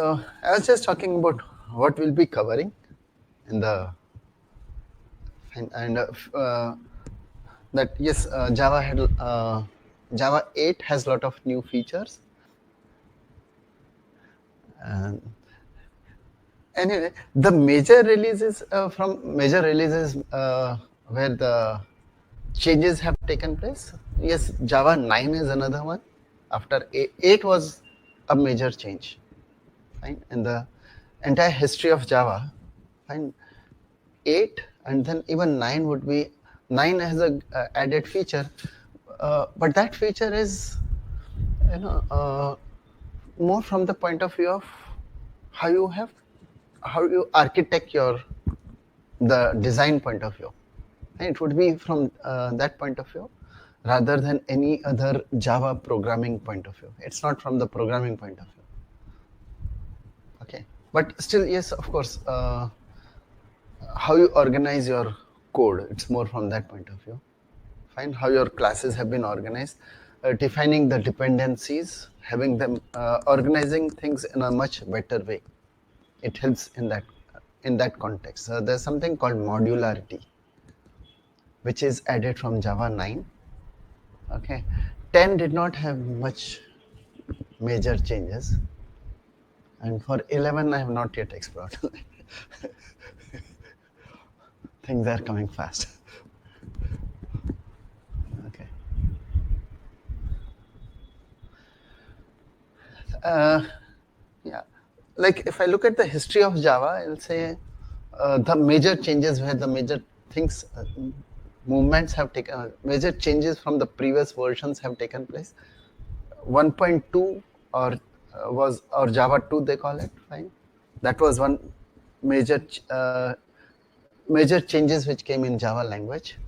So I was just talking about what we'll be covering in the and that yes, Java 8 has a lot of new features. And anyway, the major releases major releases where the changes have taken place. Yes, Java 9 is another one. After 8 was a major change. Fine, in the entire history of Java. Fine, 8 and then even 9 would be 9 has a added feature, but that feature is you know more from the point of view of how you have how you architect your the design point of view, and it would be from that point of view rather than any other Java programming point of view. It's not from the programming point of view. Okay, but still, yes, of course, how you organize your code, it's more from that point of view. Fine, how your classes have been organized, defining the dependencies, having them organizing things in a much better way. It helps in that context. There's something called modularity, which is added from Java 9. Okay, 10 did not have much major changes, and for 11 I have not yet explored. Things are coming fast. Okay. Yeah, like if I look at the history of Java, I'll say the major changes where the major things, movements have taken, major changes from the previous versions have taken place. 1.2 or was or Java 2 they call it. Fine, that was one major major changes which came in Java language,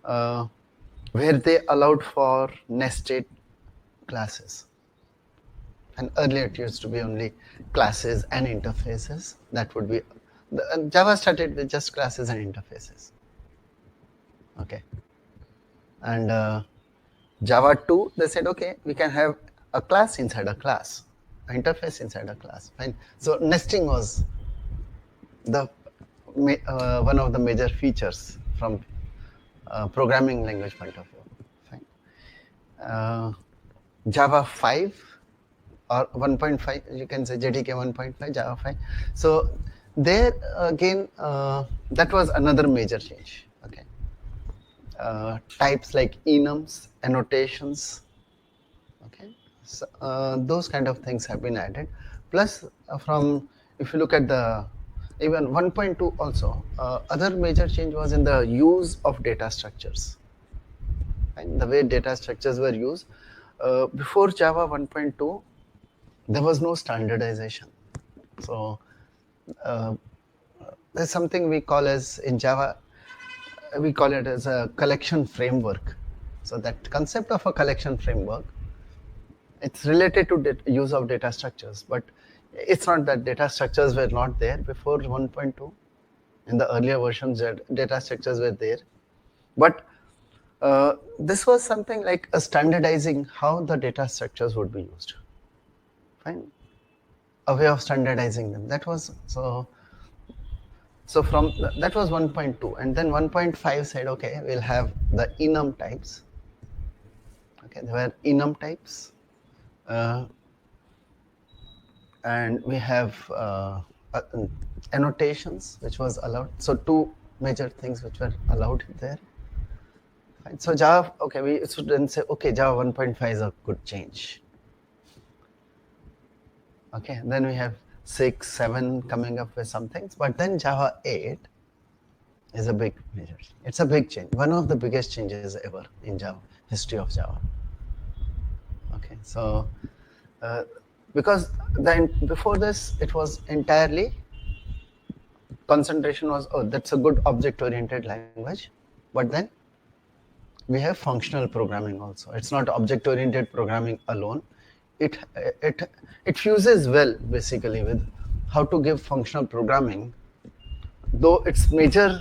where they allowed for nested classes. And earlier it used to be only classes and interfaces. That would be Java started with just classes and interfaces. Okay, and Java 2 they said, okay, we can have a class inside a class, an interface inside a class. Fine. So nesting was the one of the major features from programming language point of view. Fine. Java 5 or 1.5, you can say JDK 1.5, Java 5. So there again, that was another major change. Okay, types like enums, annotations. Okay, so those kind of things have been added. Plus, from if you look at the even 1.2 also, other major change was in the use of data structures. And the way data structures were used before Java 1.2, there was no standardization. So there's something we call as in Java, we call it as a collection framework. So that concept of a collection framework, it's related to use of data structures, but it's not that data structures were not there before 1.2. In the earlier versions, data structures were there, but this was something like a standardizing how the data structures would be used. Fine, a way of standardizing them. That was so. So from that was 1.2, and then 1.5 said, okay, we'll have the enum types. Okay, there were enum types, and we have annotations, which was allowed. So two major things which were allowed there. Fine. So Java, okay, we should then say, okay, Java 1.5 is a good change. Okay, then we have 6, 7 coming up with some things, but then Java 8 is a big major. It's a big change, one of the biggest changes ever in Java history of Java. Okay, so because then before this it was entirely concentration was, oh, that's a good object-oriented language, but then we have functional programming also. It's not object-oriented programming alone. It fuses well basically with how to give functional programming, though its major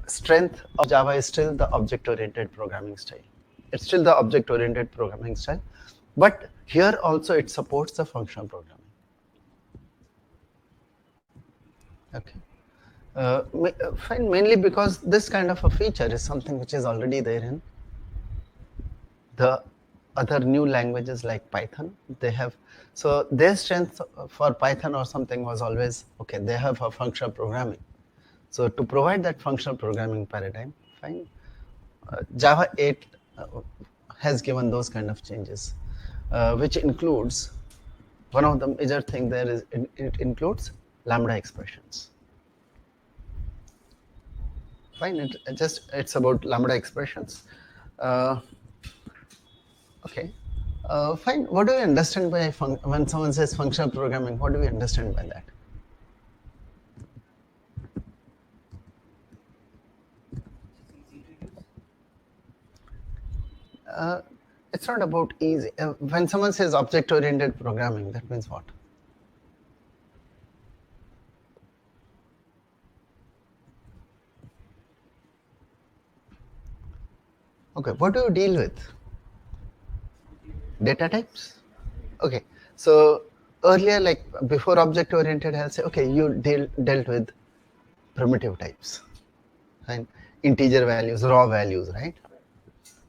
strength of Java is still the object-oriented programming style. It's still the object-oriented programming style, but Here also it supports the functional programming. Okay. Fine, mainly because this kind of a feature is something which is already there in the other new languages like Python. They have, so their strength for Python or something was always, okay, they have a functional programming. So to provide that functional programming paradigm, fine, Java 8 has given those kind of changes, which includes, one of the major thing there is, it includes Lambda expressions. Fine, it's about Lambda expressions. Okay, fine. What do you understand by when someone says functional programming? What do we understand by that? It's not about easy. When someone says object-oriented programming, that means what? Okay, what do you deal with? Data types? Okay, so earlier, like before object-oriented, I'll say, okay, you dealt with primitive types and integer values, raw values, right?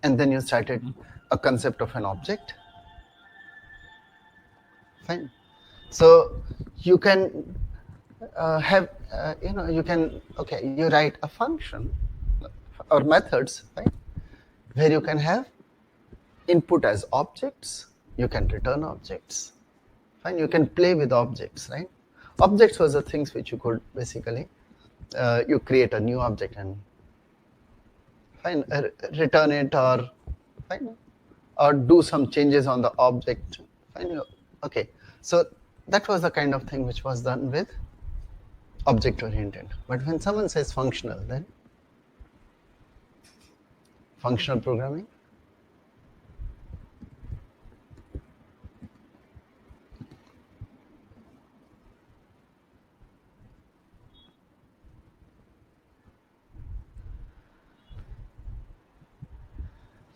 And then you started a concept of an object. Fine. So you can have, you can, okay, you write a function or methods, right? Where you can have input as objects, you can return objects. Fine, you can play with objects, right? Objects was the things which you could basically, you create a new object and fine, return it, or fine, or do some changes on the object. Fine, okay. So that was the kind of thing which was done with object oriented. But when someone says functional, then functional programming.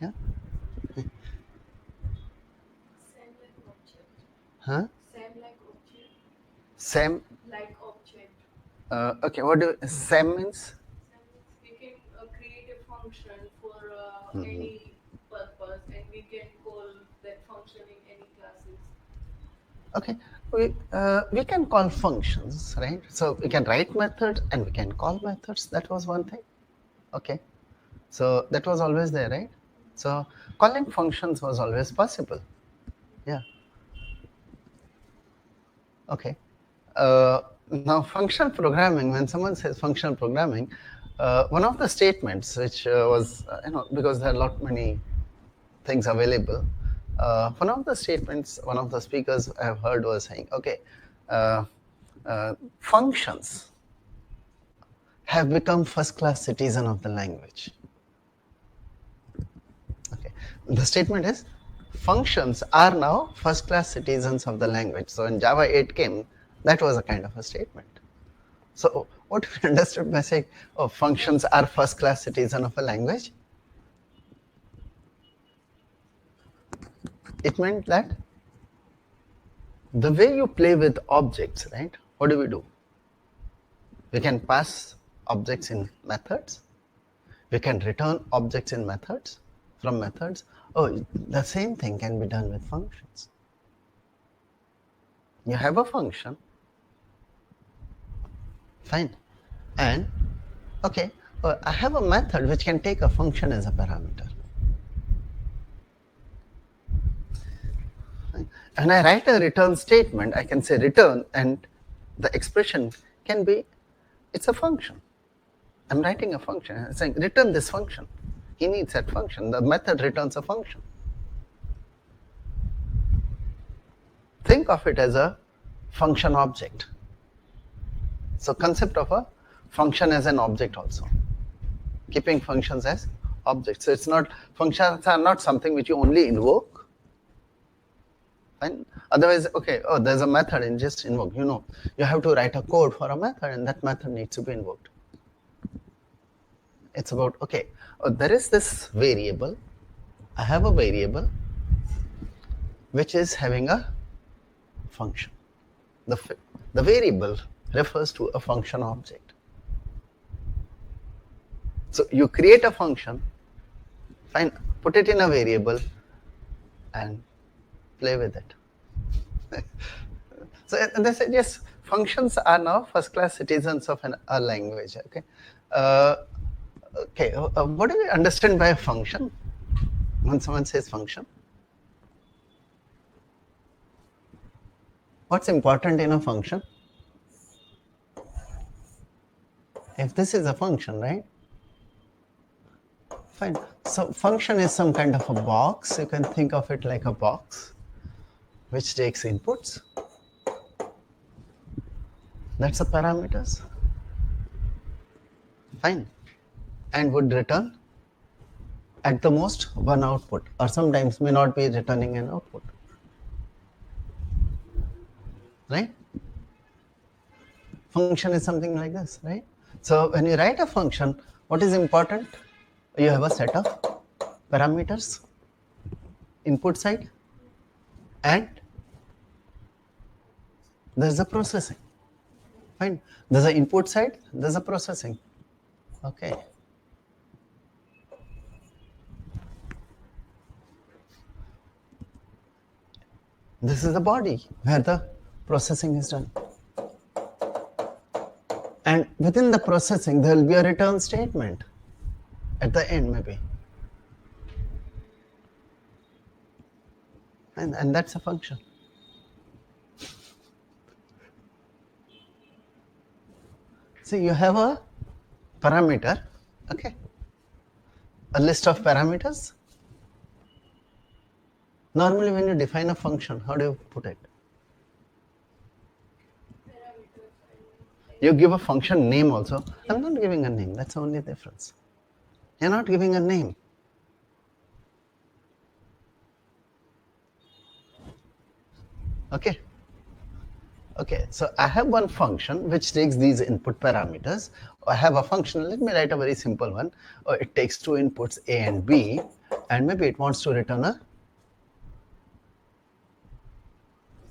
Yeah. Huh? Same Like object. Okay, what do SAM means? We can create a function for any purpose, and we can call that function in any classes. Okay, we can call functions, right? So we can write methods and we can call methods. That was one thing. Okay, so that was always there, right? So calling functions was always possible. Yeah. Okay. Now functional programming, when someone says functional programming, one of the statements which was, because there are lot many things available, one of the statements, one of the speakers I've heard was saying, okay, functions have become first-class citizen of the language. Okay, the statement is, functions are now first-class citizens of the language. So when Java 8 came, that was a kind of a statement. So what we understood by saying, oh, functions are first-class citizen of a language? It meant that the way you play with objects, right? What do? We can pass objects in methods. We can return objects in methods, from methods. Oh, the same thing can be done with functions. You have a function, fine, and okay, I have a method which can take a function as a parameter. And I write a return statement, I can say return, and the expression can be, it's a function. I'm writing a function, I'm saying return this function. He needs that function. The method returns a function. Think of it as a function object. So concept of a function as an object also. Keeping functions as objects. So it's not, functions are not something which you only invoke. Fine. Otherwise, okay, oh, there's a method and just invoke. You have to write a code for a method and that method needs to be invoked. It's about, okay, oh, there is this variable. I have a variable. which is having a function. The variable refers to a function object. So you create a function, fine, put it in a variable and play with it. So and they said, yes, functions are now first-class citizens of a language. Okay, what do we understand by a function? When someone says function, what's important in a function? If this is a function, right? Fine. So function is some kind of a box. You can think of it like a box which takes inputs. That's the parameters. Fine. And would return at the most one output, or sometimes may not be returning an output. Right? Function is something like this, right? So when you write a function, what is important? You have a set of parameters, input side, and there's a processing. Fine. There's an input side, there's a processing. Okay. This is the body where the processing is done. And within the processing, there will be a return statement at the end, maybe. And that's a function. So you have a parameter, okay, a list of parameters. Normally, when you define a function, how do you put it? You give a function name also. I'm not giving a name, that's the only difference. You're not giving a name. Okay. Okay, so I have one function which takes these input parameters. I have a function, let me write a very simple one. It takes two inputs A and B, and maybe it wants to return a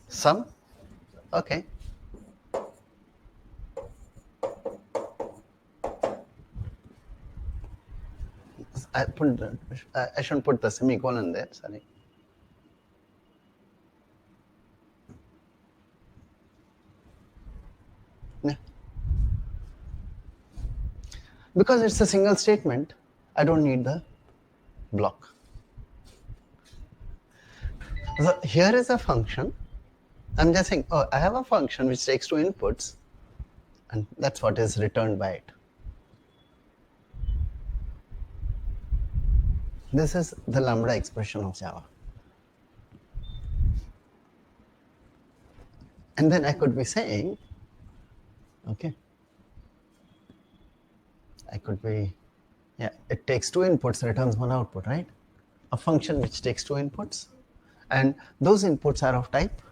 sum. Okay. I shouldn't put the semicolon there, sorry. Yeah. Because it's a single statement, I don't need the block. So here is a function. I'm just saying, oh, I have a function which takes two inputs, and that's what is returned by it. This is the Lambda expression of Java. And then I could be saying, okay, I could be, yeah, it takes two inputs, returns one output, right? A function which takes two inputs, and those inputs are of type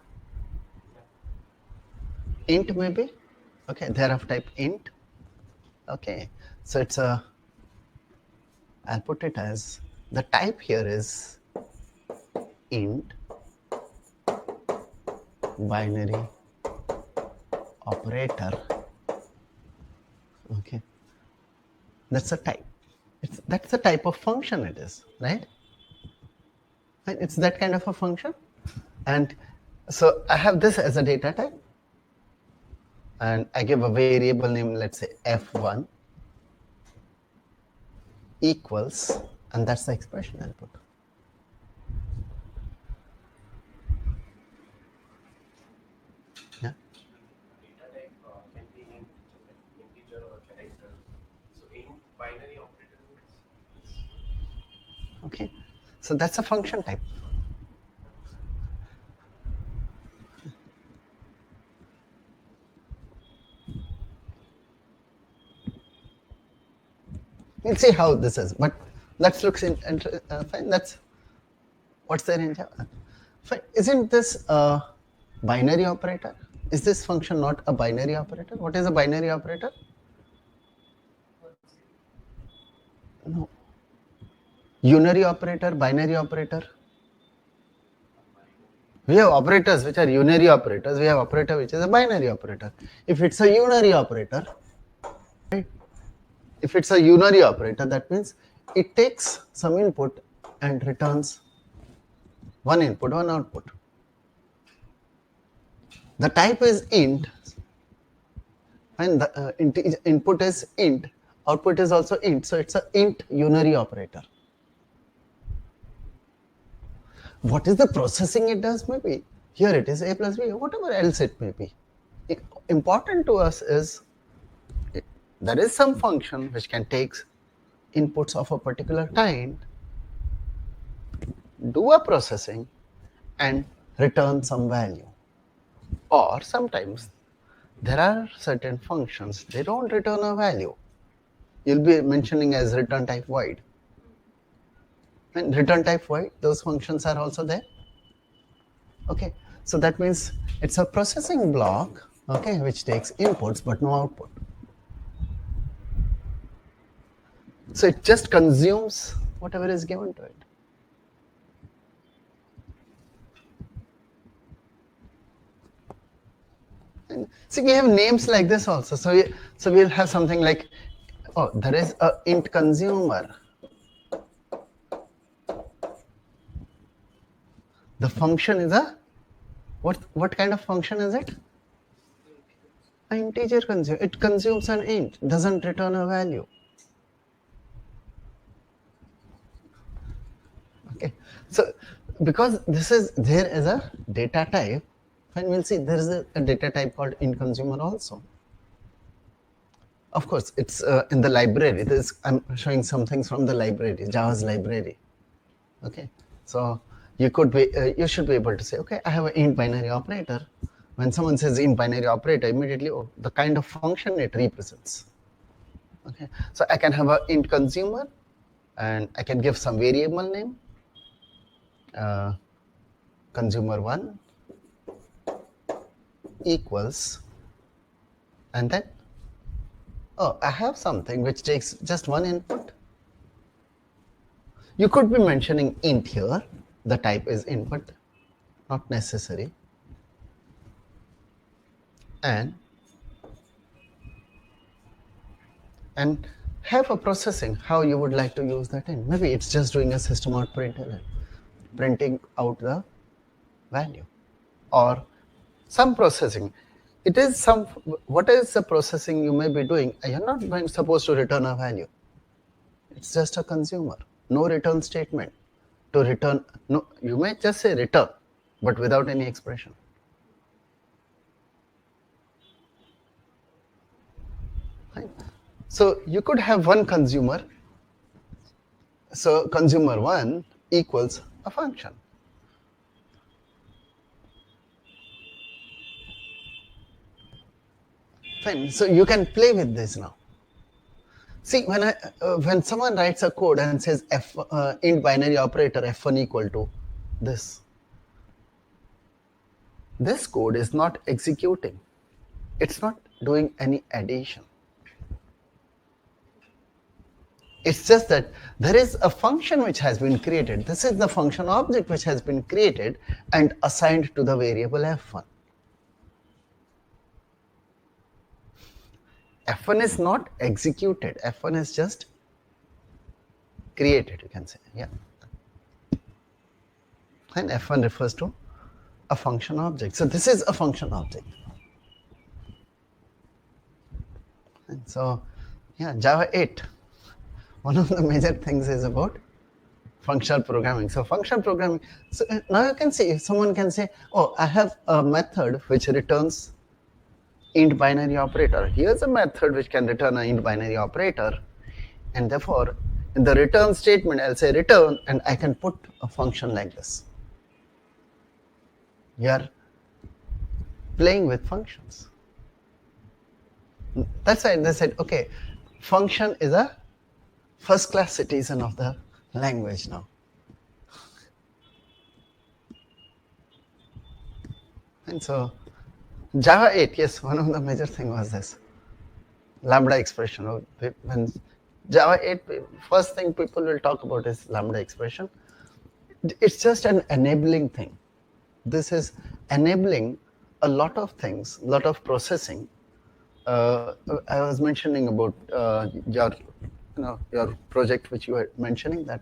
int, maybe. Okay, they're of type int. Okay, so it's a, I'll put it as, the type here is int binary operator. Okay, that's a type. That's the type of function it is, right? And it's that kind of a function. And so I have this as a data type, and I give a variable name, let's say f1 equals, and that's the expression I'll put. Yeah. Data type can be in integer or character. So in binary operator means. Okay, so that's a function type. We'll see how this is, but let's look in. Fine, that's what's there in Java. Fine, isn't this a binary operator? Is this function not a binary operator? What is a binary operator? No. Unary operator, binary operator. We have operators which are unary operators. We have operator which is a binary operator. If it's a unary operator, right? If it's a unary operator, that means it takes some input and returns one input, one output. The type is int, and the input is int, output is also int. So it's a int unary operator. What is the processing it does? Maybe here it is a plus b, whatever else it may be. Important to us is there is some function which can take inputs of a particular kind, do a processing, and return some value. Or sometimes there are certain functions, they don't return a value. You'll be mentioning as return type void. And return type void, those functions are also there. Okay, so that means it's a processing block, okay, which takes inputs but no output. So it just consumes whatever is given to it. And see, we have names like this also. So we'll have something like, oh, there is a int consumer. The function is a what kind of function is it? An integer consume. It consumes an int, doesn't return a value. Okay, so because there is a data type, and we'll see there is a data type called int consumer also. Of course, it's in the library. I'm showing some things from the library, Java's library. Okay, so you should be able to say, okay, I have an int binary operator. When someone says int binary operator, immediately, oh, the kind of function it represents. Okay, so I can have an int consumer, and I can give some variable name, consumer1 equals, and then, oh, I have something which takes just one input. You could be mentioning int here, the type is input, not necessary. And have a processing how you would like to use that in. Maybe it's just doing a system out println, printing out the value, or some processing. It is some, what is the processing you may be doing? You're not supposed to return a value. It's just a consumer, no return statement. To return, no, you may just say return, but without any expression. Right? So you could have one consumer. So consumer1 equals a function. Fine. So you can play with this now. See, when someone writes a code and says int binary operator f1 equal to this code is not executing. It's not doing any addition. It's just that there is a function which has been created. This is the function object which has been created and assigned to the variable f1. f1 is not executed. f1 is just created, you can say. Yeah. And f1 refers to a function object. So this is a function object. And so, yeah, Java 8. One of the major things is about functional programming. So functional programming, so now you can see, someone can say, oh, I have a method which returns int binary operator. Here's a method which can return an int binary operator, and therefore in the return statement I'll say return, and I can put a function like this. You are playing with functions. That's why they said, okay, function is a first class citizen of the language now. And so Java 8, yes, one of the major thing was this Lambda expression. When Java 8, first thing people will talk about is Lambda expression. It's just an enabling thing. this is enabling a lot of things, a lot of processing. I was mentioning about your project which you were mentioning, that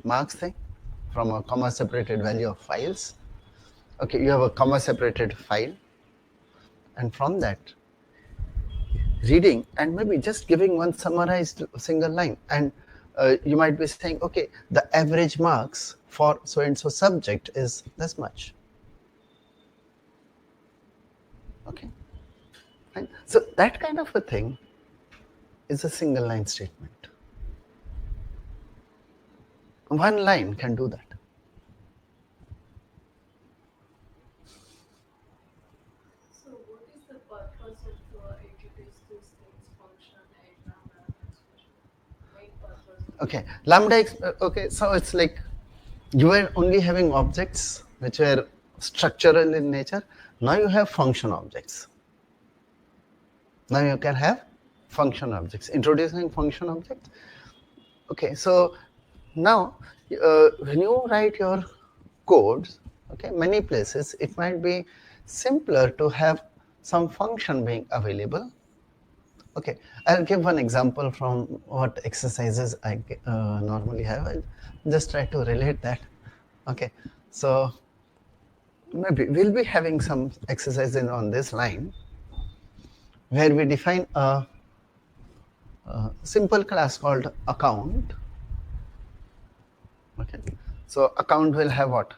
marks thing from a comma separated value of files. Okay, you have a comma separated file, and from that reading and maybe just giving one summarized single line, and you might be saying, okay, the average marks for so and so subject is this much. Okay, fine. So that kind of a thing is a single line statement. One line can do that. So what is the purpose of introduce these things, function and lambda expression? Main purpose of Okay, okay, so it's like you were only having objects which were structural in nature. Now you have function objects. Now you can have function objects, introducing function objects. Okay, so now when you write your codes, okay, many places it might be simpler to have some function being available. Okay, I'll give one example from what exercises I normally have. I'll just try to relate that. Okay, so maybe we'll be having some exercises on this line where we define a simple class called account. Okay, so account will have what?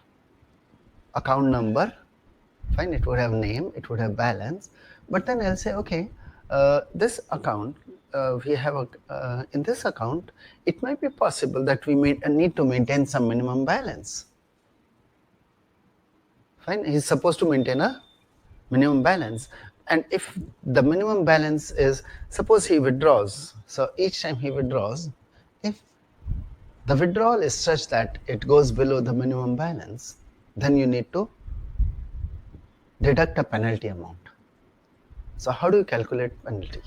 Account number. Fine, it would have name, it would have balance. But then I'll say, okay, this account, we have in this account, it might be possible that we need to maintain some minimum balance. Fine, he's supposed to maintain a minimum balance. And if the minimum balance is, suppose he withdraws, so each time he withdraws, if the withdrawal is such that it goes below the minimum balance, then you need to deduct a penalty amount. So how do you calculate penalty?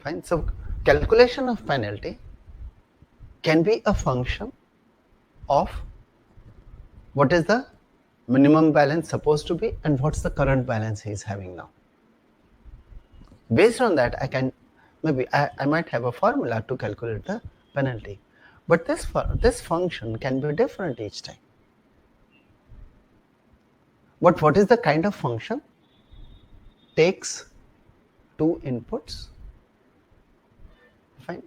Fine. So calculation of penalty can be a function of what is the minimum balance supposed to be and what's the current balance he is having now. Based on that, I can maybe I might have a formula to calculate the penalty, but this function can be different each time. But what is the kind of function? Takes two inputs, fine,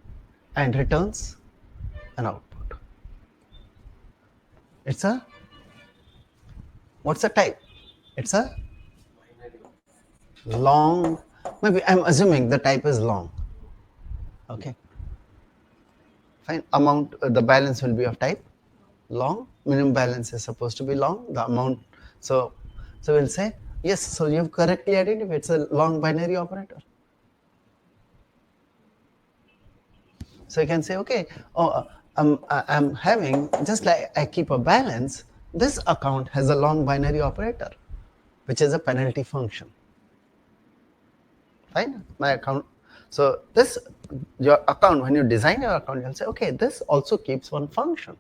and returns an output. It's a, what's the type? It's a long, maybe I'm assuming the type is long. Okay, fine. Amount, the balance will be of type long. Minimum balance is supposed to be long. The amount, so we'll say yes. So you've correctly identified it's a long binary operator. So you can say, okay, I'm having, just like I keep a balance, this account has a long binary operator, which is a penalty function. Fine, my account. So this, your account, when you design your account, you'll say, okay, this also keeps one function.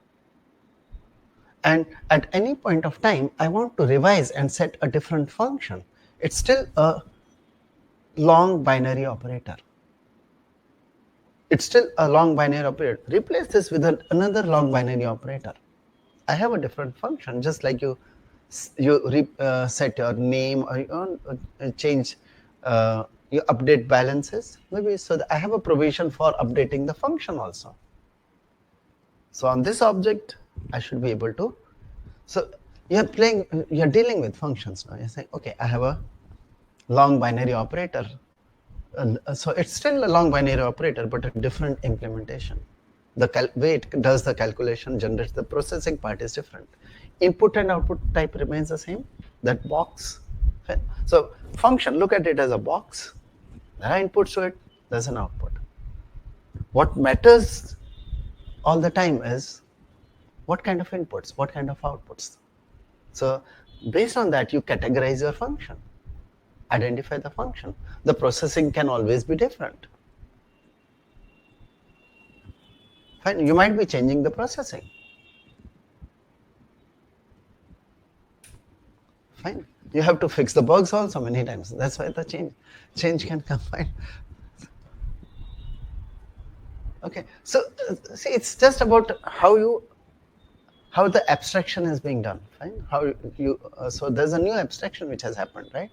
And at any point of time, I want to revise and set a different function. It's still a long binary operator. It's still a long binary operator. Replace this with another long binary operator. I have a different function, just like you set your name or you change, you update balances. Maybe so that I have a provision for updating the function also. So on this object, I should be able to. So you're dealing with functions now. You're saying, okay, I have a long binary operator. So it's still a long binary operator, but a different implementation. The way it does the calculation, generates the processing part is different. Input and output type remains the same, that box. So function, look at it as a box. There are inputs to it, there's an output. What matters all the time is what kind of inputs, what kind of outputs. So based on that, you categorize your function, identify the function. The processing can always be different. Fine, you might be changing the processing. Fine. You have to fix the bugs also many times. That's why the change can come. Fine. Okay. So see, it's just about how the abstraction is being done. Fine. How you so there's a new abstraction which has happened, right?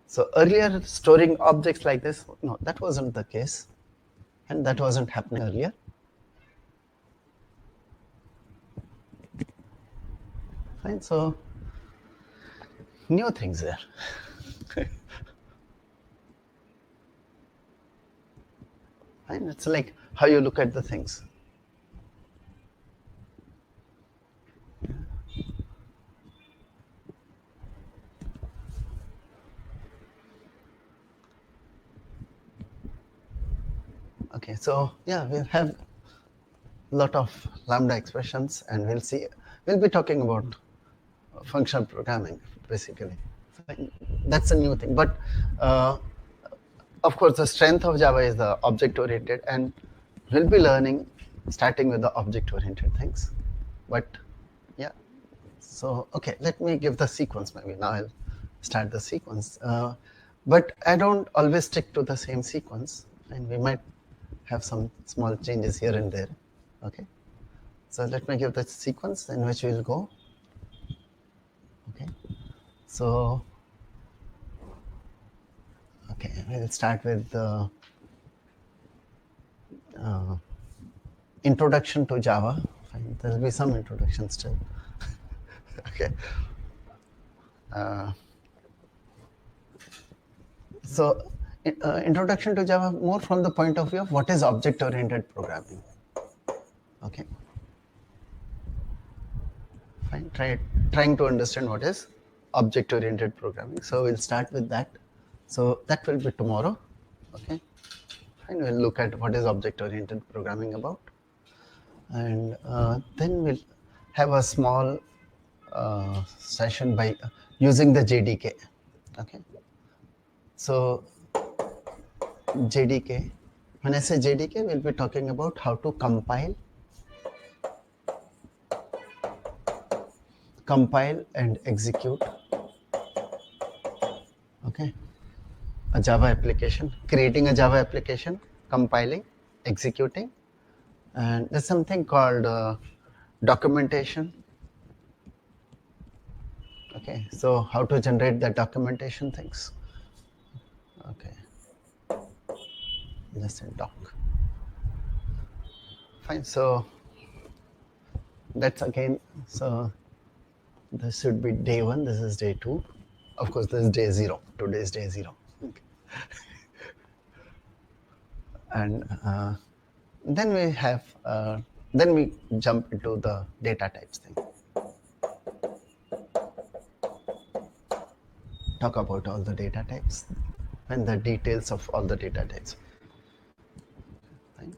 So earlier storing objects like this, no, that wasn't the case, and that wasn't happening earlier. Fine. So new things there. Fine. It's like how you look at the things. Okay. So yeah, we'll have a lot of Lambda expressions, and we'll be talking about functional programming basically. So that's a new thing, but of course the strength of Java is the object oriented, and we'll be learning starting with the object oriented things. But yeah, so okay, let me give the sequence. Maybe now I'll start the sequence, but I don't always stick to the same sequence, and we might have some small changes here and there. Okay, so let me give the sequence in which we'll go. Okay, so okay, we'll start with the introduction to Java. Fine. There'll be some introduction still. Okay. So introduction to Java more from the point of view of what is object-oriented programming. Okay. Fine. Trying to understand what is object-oriented programming. So we'll start with that. So that will be tomorrow. Okay. Fine. We'll look at what is object-oriented programming about, and then we'll have a small session by using the JDK. Okay. So JDK, when I say JDK, we'll be talking about how to compile and execute, okay, a Java application, creating a Java application, compiling, executing, and there's something called documentation. Okay, so how to generate the documentation things. Okay, just a doc. Fine, so that's again, so this should be day 1, this is day 2. Of course, this is day 0. Today is day 0. Okay. And then we jump into the data types thing. Talk about all the data types and the details of all the data types. Fine.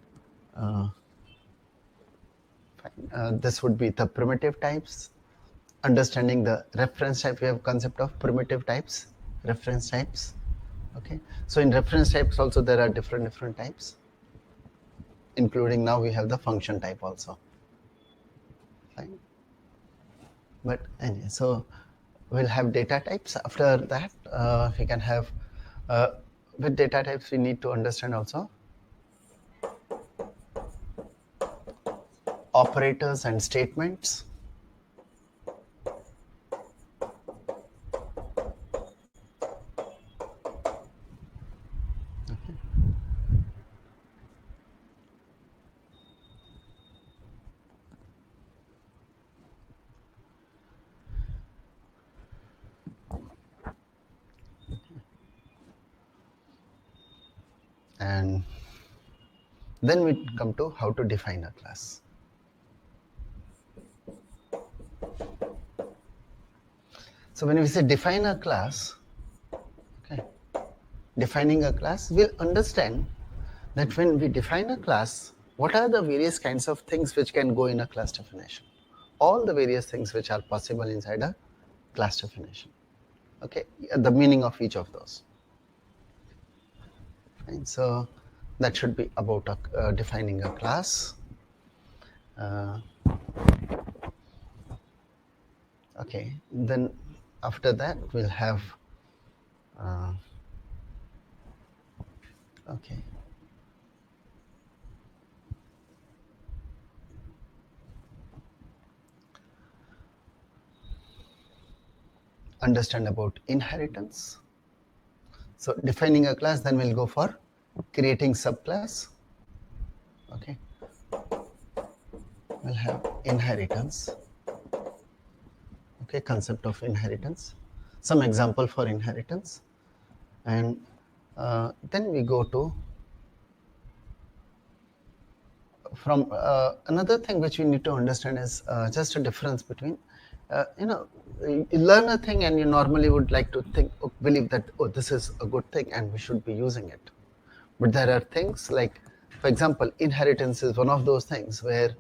This would be the primitive types. Understanding the reference type, we have concept of primitive types, reference types. Okay, so in reference types also there are different types, including now we have the function type also. Fine. But anyway, so we'll have data types. After that, we can have with data types we need to understand also operators and statements. And then we come to how to define a class. So when we say define a class, okay, defining a class, we'll understand that when we define a class, what are the various kinds of things which can go in a class definition? All the various things which are possible inside a class definition. Okay, the meaning of each of those. Fine. So that should be about defining a class. Okay, then after that we'll have, okay. Understand about inheritance. So defining a class, then we'll go for creating subclass. Okay, we'll have inheritance. Okay, concept of inheritance. Some example for inheritance, and then we go to from another thing which we need to understand is just a difference between you learn a thing and you normally would like to think believe that, oh, this is a good thing and we should be using it. But there are things like, for example, inheritance is one of those things where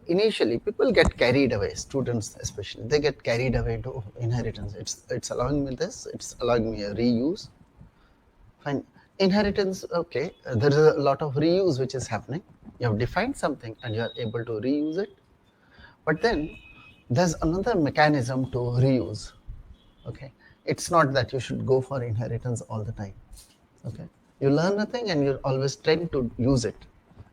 initially people get carried away, students especially, they get carried away into, oh, inheritance, it's allowing me this, it's allowing me a reuse. Fine. Inheritance, okay, there is a lot of reuse which is happening. You have defined something and you are able to reuse it. But then there's another mechanism to reuse. Okay, it's not that you should go for inheritance all the time. Okay, you learn a thing and you're always trying to use it,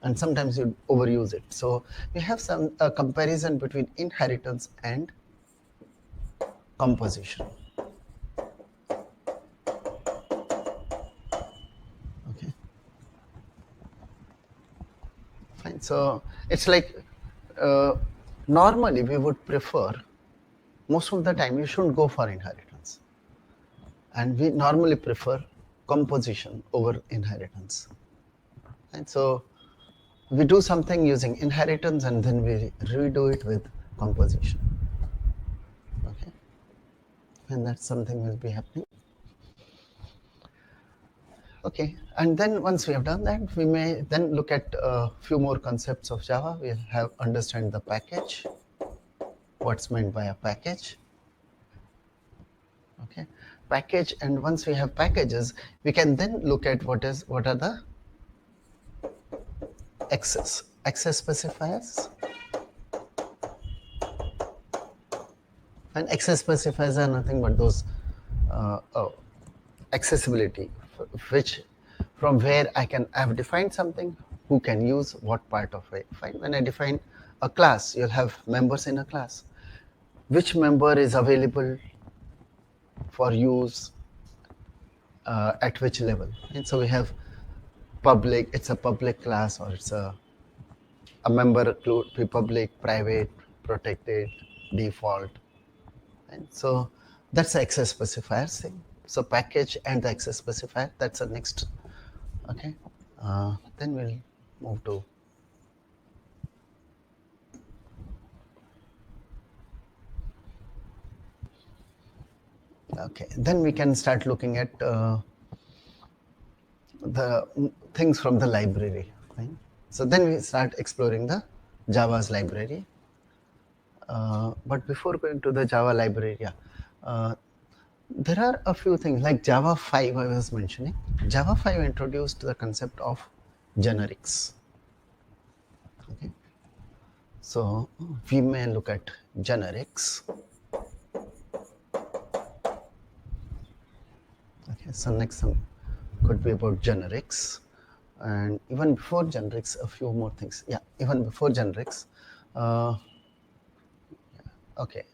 and sometimes you overuse it. So we have some comparison between inheritance and composition. Okay, fine. So it's like normally we would prefer, most of the time you shouldn't go for inheritance, and we normally prefer composition over inheritance. And so we do something using inheritance and then we redo it with composition. Okay, and that's something will be happening. Okay, and then once we have done that, we may then look at a few more concepts of Java. We have understand the package, what's meant by a package. Okay, package, and once we have packages, we can then look at what are the access specifiers. And access specifiers are nothing but those accessibility, which from where I have defined something, who can use what part of it. Fine. When I define a class, you'll have members in a class. Which member is available for use at which level? And so we have public, it's a public class, or it's a member could be public, private, protected, default. And so that's the access specifiers thing. So package and the access specifier, that's the next. Okay, then we'll move to okay. Then we can start looking at the things from the library. Right? So then we start exploring the Java's library. But before going to the Java library, there are a few things like Java 5 I was mentioning. Java 5 introduced the concept of generics. Okay. So we may look at generics. Okay, so next one could be about generics. And even before generics, a few more things. Yeah, even before generics. Okay,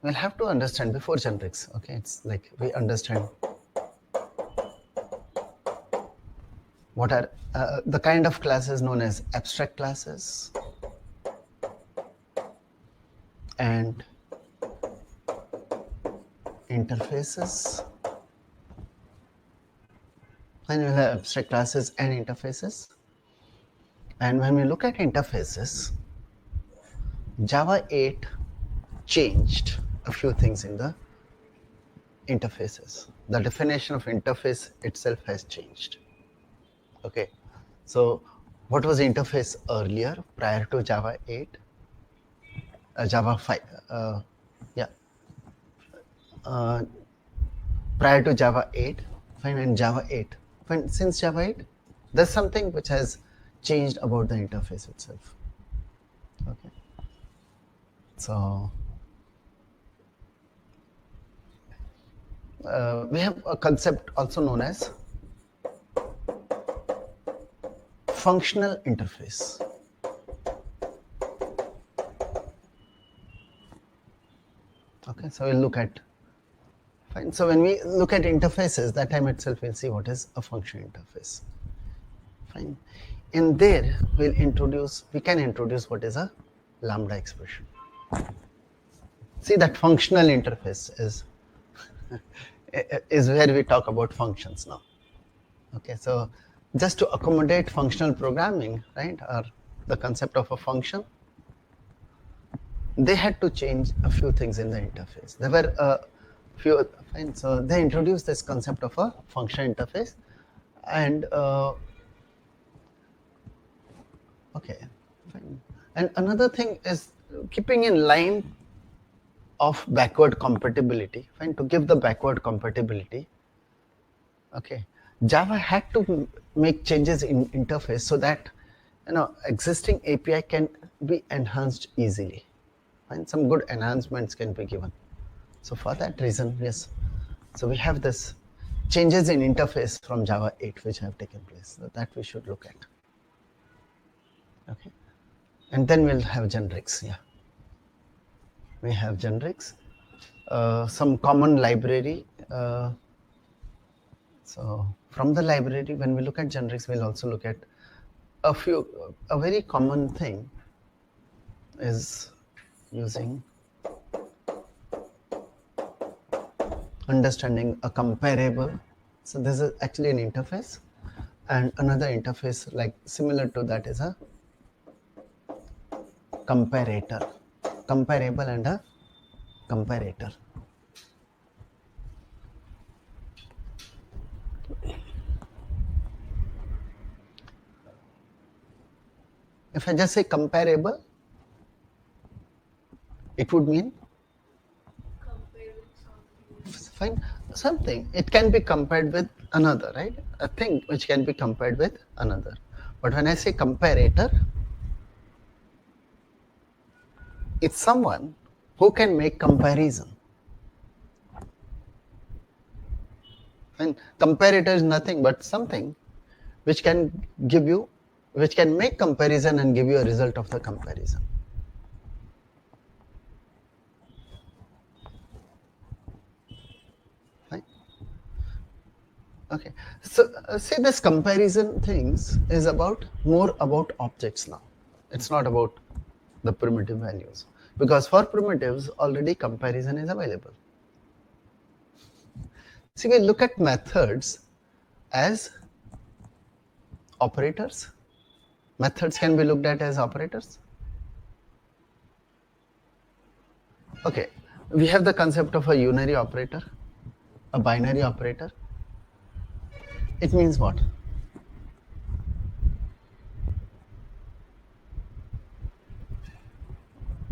we'll have to understand before generics. Okay, it's like we understand what are the kind of classes known as abstract classes and interfaces. And we'll have abstract classes and interfaces. And when we look at interfaces, Java 8 changed a few things in the interfaces. The definition of interface itself has changed. Okay, so what was interface earlier prior to Java 8? Java 5, prior to Java 8, fine, and Java 8. Fine, since Java 8, there's something which has changed about the interface itself. Okay, so we have a concept also known as functional interface. Okay, so we'll look at, fine. So when we look at interfaces, that time itself we'll see what is a function interface. Fine. In there, we can introduce what is a lambda expression. See, that functional interface is where we talk about functions now. Okay, so just to accommodate functional programming, right, or the concept of a function, they had to change a few things in the interface. There were a few, fine, so they introduced this concept of a function interface, and okay, fine. And another thing is keeping in line of backward compatibility, fine, to give the backward compatibility, okay, Java had to make changes in interface so that existing API can be enhanced easily. Fine, some good enhancements can be given. So for that reason, yes. So we have this changes in interface from Java 8 which have taken place. So that we should look at. Okay, and then we'll have generics. Yeah, we have generics, some common library. So from the library, when we look at generics, we'll also look at a very common thing is using understanding a comparable. So this is actually an interface, and another interface like similar to that is a comparator, comparable and a comparator. If I just say comparable, it would mean Compare with something. fine, something. It can be compared with another, right? A thing which can be compared with another. But when I say comparator, it's someone who can make comparison. And comparator is nothing but something which can make comparison and give you a result of the comparison. Fine. Okay. So say this comparison things is more about objects now. It's not about the primitive values, because for primitives already comparison is available. See, we look at methods as operators. Methods can be looked at as operators. Okay, we have the concept of a unary operator, a binary operator. It means what?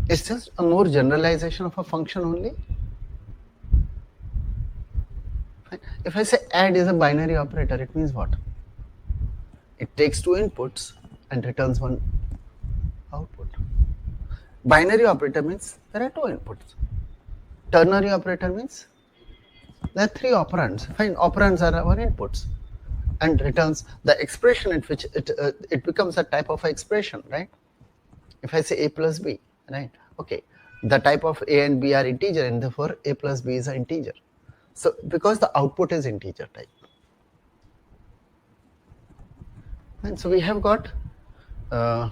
It's just a more generalization of a function only. If I say add is a binary operator, it means what? It takes two inputs and returns one output. Binary operator means there are two inputs. Ternary operator means there are three operands. Fine, operands are our inputs and returns the expression in which it becomes a type of expression, right? If I say a plus b, right? Okay, the type of a and b are integer, and therefore a plus b is an integer. So because the output is integer type. And so we have got fine.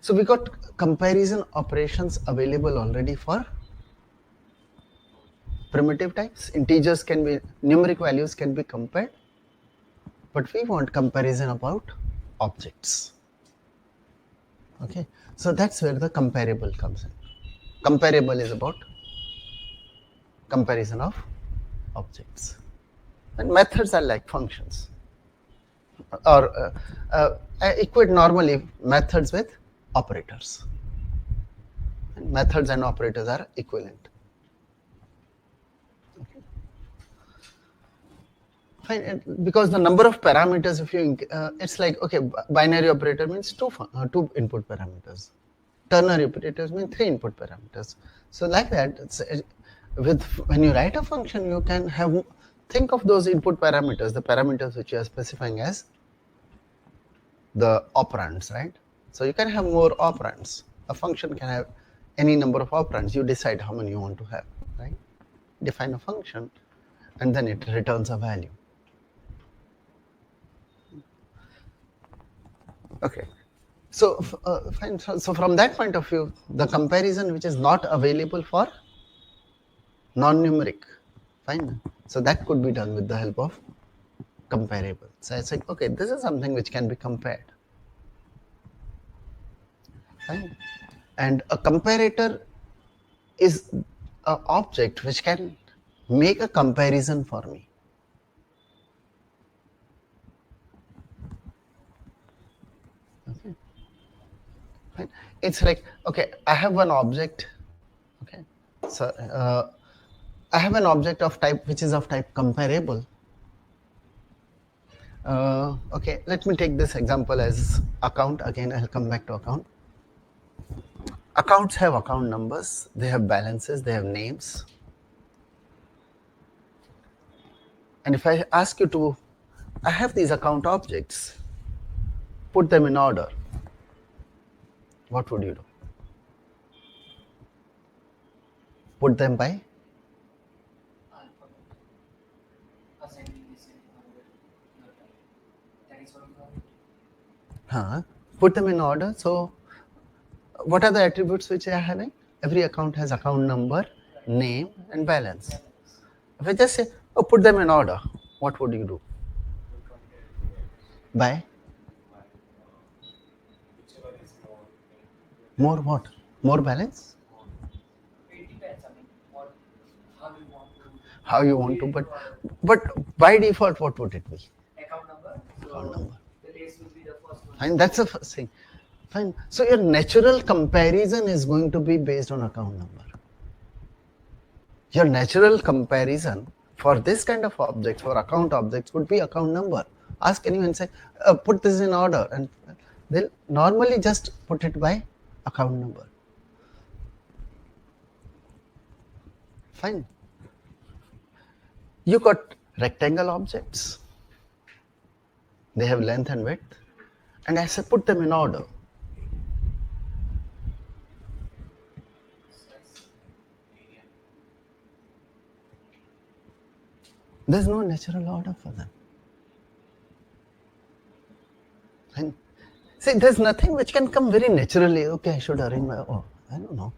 So we got comparison operations available already for primitive types. Integers can be, numeric values can be compared, but we want comparison about objects. Okay, so that's where the comparable comes in. Comparable is about comparison of objects, and methods are like functions, or equate normally methods with operators. And methods and operators are equivalent. Okay. Fine, because the number of parameters, if you it's like, okay, binary operator means two input parameters. Ternary operators mean 3 input parameters. So like that, when you write a function, you can think of those input parameters, the parameters which you are specifying as the operands, right? So you can have more operands. A function can have any number of operands. You decide how many you want to have, right? Define a function, and then it returns a value. Okay. So fine. So from that point of view, the comparison which is not available for non-numeric, fine. So that could be done with the help of comparable. So I said, okay, this is something which can be compared. Fine. And a comparator is an object which can make a comparison for me. Okay. Fine. It's like, okay, I have one object. Okay. So I have an object of type which is of type comparable. Okay, let me take this example as account. Again, I'll come back to account. Accounts have account numbers, they have balances, they have names. And if I ask you to, I have these account objects, put them in order, what would you do? Put them by? Put them in order. So what are the attributes which I are having? Every account has account number, name, and balance. If I just say, oh, put them in order, what would you do? By? Whichever is more. More what? More balance? It depends. I mean, how you want to. How you want to, but by default, what would it be? Account number. So Account number. the base will be the first one. Fine, that's the first thing. Fine. So your natural comparison is going to be based on account number. Your natural comparison for this kind of objects, for account objects, would be account number. Ask anyone, say, put this in order, and they'll normally just put it by account number. Fine. You got rectangle objects. They have length and width. And I say put them in order. There's no natural order for them. And see, there's nothing which can come very naturally. Okay, I should arrange my, I don't know.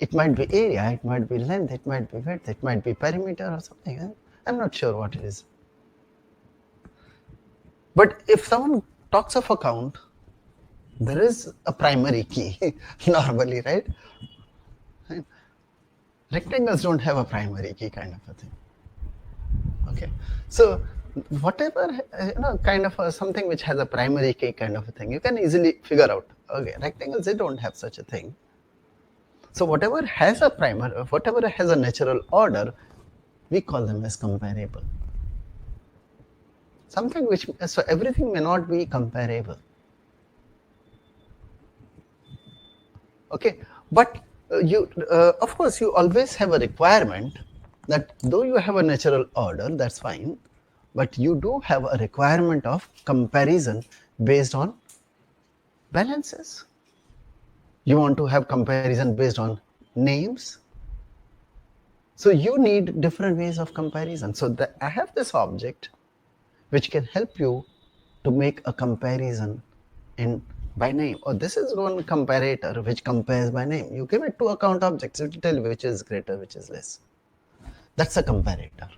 It might be area, it might be length, it might be width, it might be perimeter or something. I'm not sure what it is. But if someone talks of account, there is a primary key normally, right? Rectangles don't have a primary key kind of a thing. Okay, so whatever, kind of something which has a primary key kind of a thing, you can easily figure out. Okay, rectangles, they don't have such a thing. So whatever has a whatever has a natural order, we call them as comparable. Something which, so everything may not be comparable. Okay, but of course, you always have a requirement that though you have a natural order, that's fine, but you do have a requirement of comparison based on balances. You want to have comparison based on names. So you need different ways of comparison. So I have this object which can help you to make a comparison by name. Or this is one comparator which compares by name. You give it to account objects, it will tell you which is greater, which is less. That's a comparator.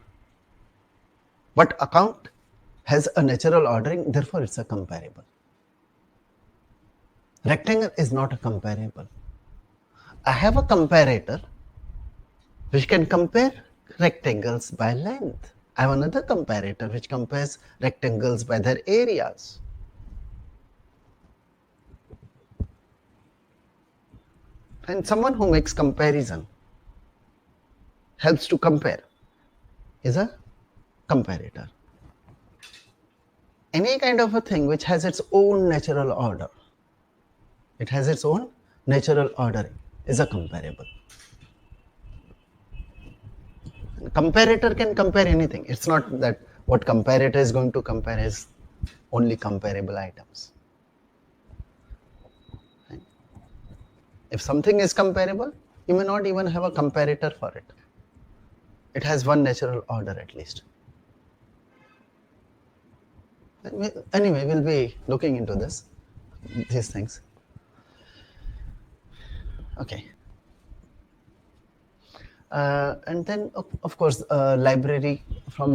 But account has a natural ordering, therefore it's a comparable. Rectangle is not a comparable. I have a comparator which can compare rectangles by length. I have another comparator which compares rectangles by their areas. And someone who makes comparison, helps to compare, is a comparator. Any kind of a thing which has its own natural order, It has its own natural ordering, is a comparable. Comparator can compare anything. It's not that what comparator is going to compare is only comparable items. Right? If something is comparable, you may not even have a comparator for it. It has one natural order at least. Anyway, we'll be looking into these things. Okay. And then, of course, from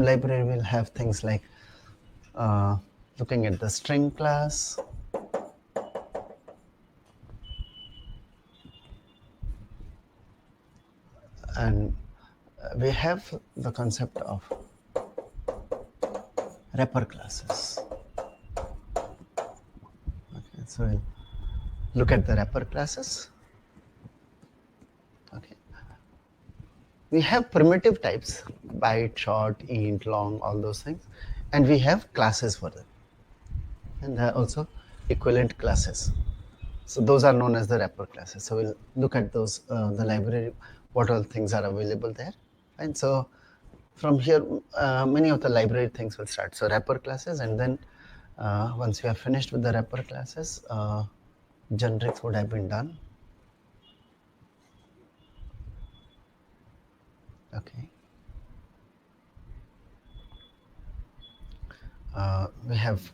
library we'll have things like looking at the string class, and we have the concept of wrapper classes. Okay, so we'll look at the wrapper classes. Okay. We have primitive types, byte, short, int, long, all those things, and we have classes for them. And there are also equivalent classes. So those are known as the wrapper classes. So we'll look at those, the library, what all things are available there. And so from here, many of the library things will start. So wrapper classes, and then once we are finished with the wrapper classes, generics would have been done. Okay. We have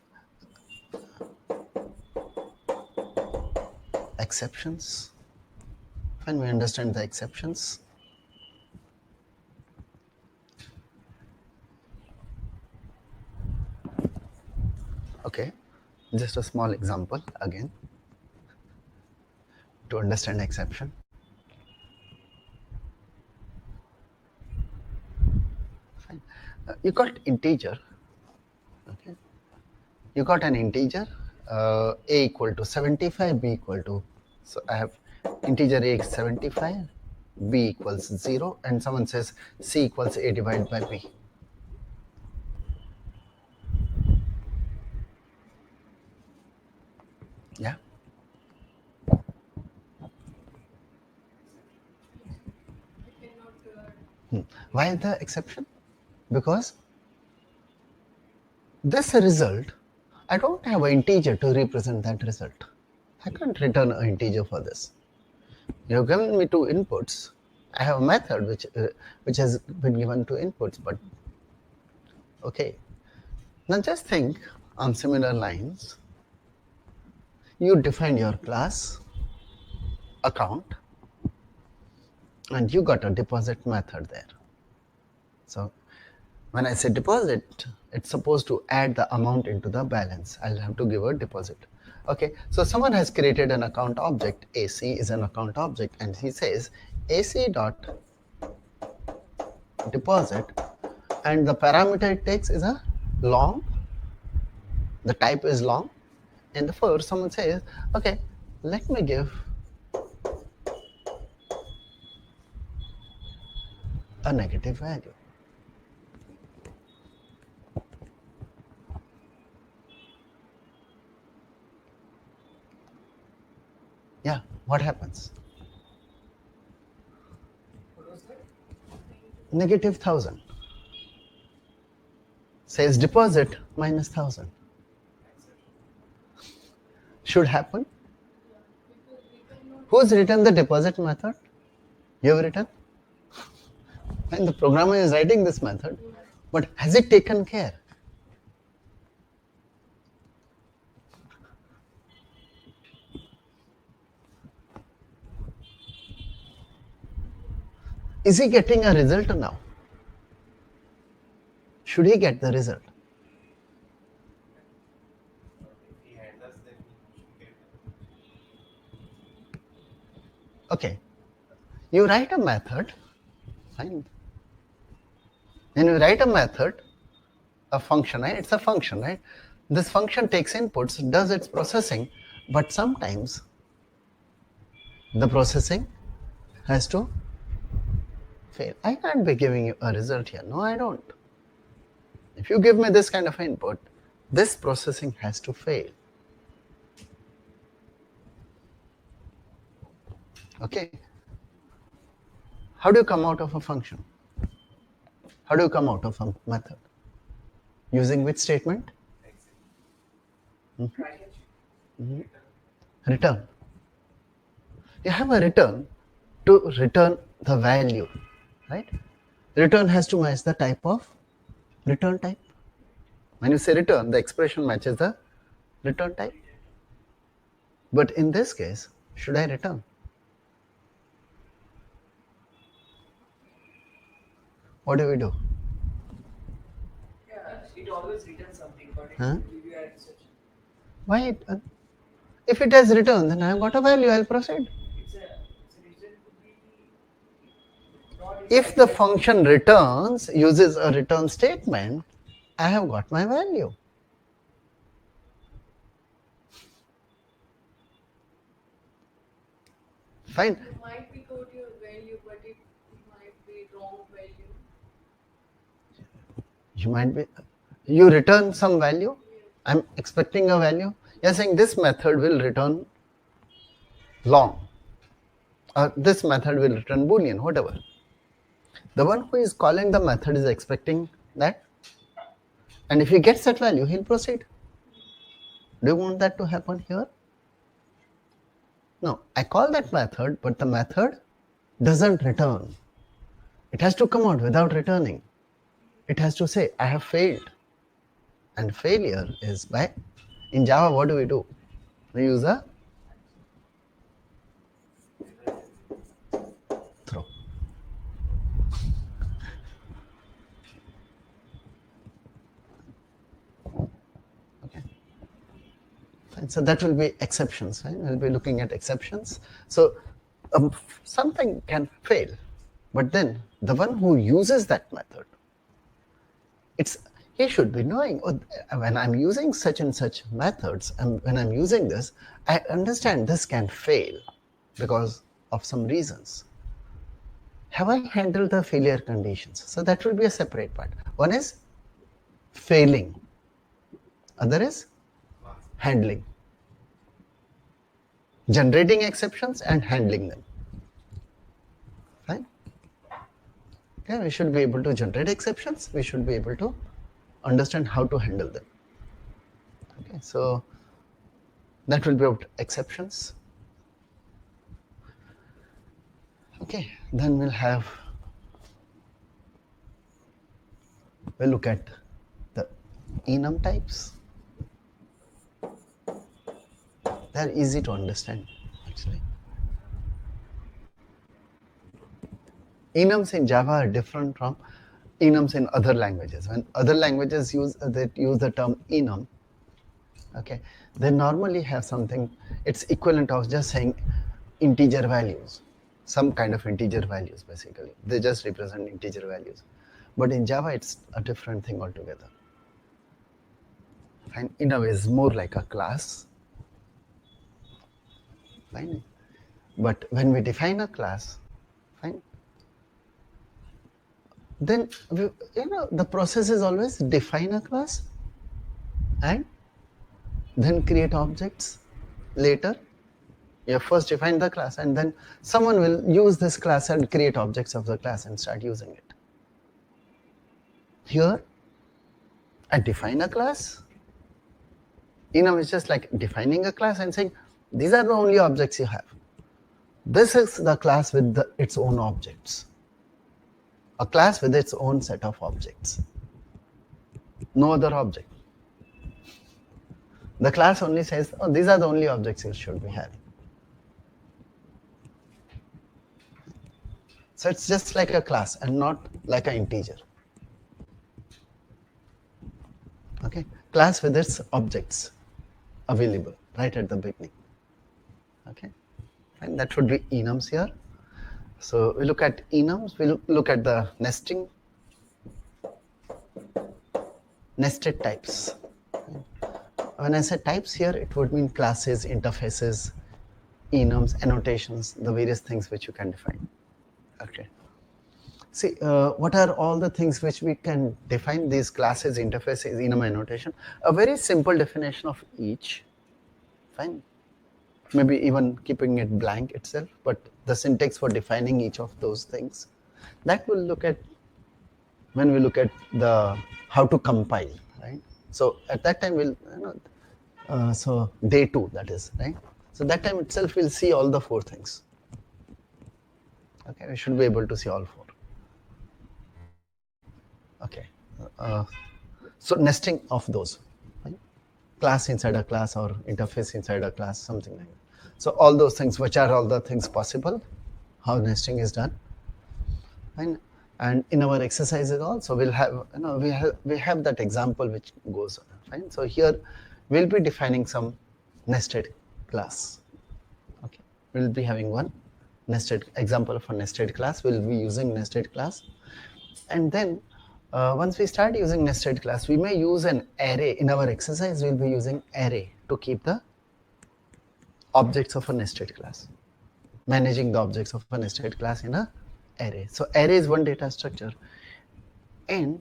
exceptions, and we understand the exceptions. Okay, just a small example again to understand exception. Fine. You got integer. Okay. You got an integer a equal to 75, b equal to, so I have integer a is 75, b equals 0, and someone says c equals a divided by b. Yeah. We cannot. Why the exception? Because this result, I don't have an integer to represent that result. I can't return an integer for this. You have given me two inputs. I have a method which has been given two inputs, but okay. Now just think on similar lines. You define your class account, and you got a deposit method there. So when I say deposit, it's supposed to add the amount into the balance. I'll have to give a deposit. Okay, so someone has created an account object. AC is an account object, and he says AC dot deposit, and the parameter it takes is a long. The type is long, and therefore someone says, okay, let me give a negative value. Yeah, what happens? What was that? Negative 1000. Says deposit minus 1000. Should happen. Because we cannot. Who's written the deposit method? You have written? And the programmer is writing this method, but has it taken care? Is he getting a result now? Should he get the result? If he handles, then he should get Okay. You write a method, fine. Then you write a method, a function, right? It's a function, right? This function takes inputs, does its processing, but sometimes the processing has to fail. I can't be giving you a result here. No, I don't. If you give me this kind of input, this processing has to fail. Okay. How do you come out of a function? How do you come out of a method? Using which statement? Try and check. Return. You have a return to return the value, right? Return has to match the type of return type. When you say return, the expression matches the return type. But in this case, should I return? What do we do? Yeah, it always returns something, but it Huh? will give you an exception. Why? If it has returned, then I have got a value, I'll proceed. It's a reason could be not in If the function returns, uses a return statement, I have got my value. Fine. You might be got your value, but it might be wrong value. You might be, you return some value. Yes. I'm expecting a value. You're saying this method will return long. Or this method will return boolean, whatever. The one who is calling the method is expecting that. And if he gets that value, he'll proceed. Do you want that to happen here? No, I call that method, but the method doesn't return. It has to come out without returning. It has to say, I have failed. And failure is by, in Java, what do? We use a throw. Okay. And so that will be exceptions, right? We'll be looking at exceptions. So something can fail, but then the one who uses that method, he should be knowing, oh, when I'm using such and such methods, and when I'm using this, I understand this can fail because of some reasons. Have I handled the failure conditions? So that will be a separate part. One is failing, other is handling. Generating exceptions and handling them. Fine? Okay, we should be able to generate exceptions. We should be able to understand how to handle them. Okay, so that will be about exceptions. Okay, then we'll look at the enum types. They're easy to understand, actually. Enums in Java are different from enums in other languages. When other languages use the term enum, okay, they normally have something, it's equivalent of just saying integer values, some kind of integer values basically. They just represent integer values. But in Java, it's a different thing altogether. And enum is more like a class. Fine. But when we define a class, fine, then the process is always define a class and then create objects later. You first define the class and then someone will use this class and create objects of the class and start using it. Here, I define a class. Enum is just like defining a class and saying, these are the only objects you have. This is the class with its own objects. A class with its own set of objects. No other object. The class only says, oh, these are the only objects you should be having. So it's just like a class and not like an integer. Okay, class with its objects available right at the beginning. Okay, and that would be enums here. So we look at enums, we look at the nested types. When I say types here, it would mean classes, interfaces, enums, annotations, the various things which you can define. Okay. See, what are all the things which we can define these classes, interfaces, enum, annotation? A very simple definition of each. Fine. maybe even keeping it blank itself, but the syntax for defining each of those things. That will look at when we look at the how to compile, right? So at that time we'll, so day 2, that is, right? So that time itself we'll see all the 4 things. Okay, we should be able to see all 4. Okay, so nesting of those, right? Class inside a class or interface inside a class, something like that. So all those things, which are all the things possible, how nesting is done. Fine. And in our exercises also, we'll have, we have that example which goes on. Fine. So here we'll be defining some nested class. Okay. We'll be having one nested example of a nested class. We'll be using nested class, and then once we start using nested class, we may use an array. In our exercise, we'll be using array to keep the objects of a nested class, managing the objects of a nested class in a array. So array is one data structure, and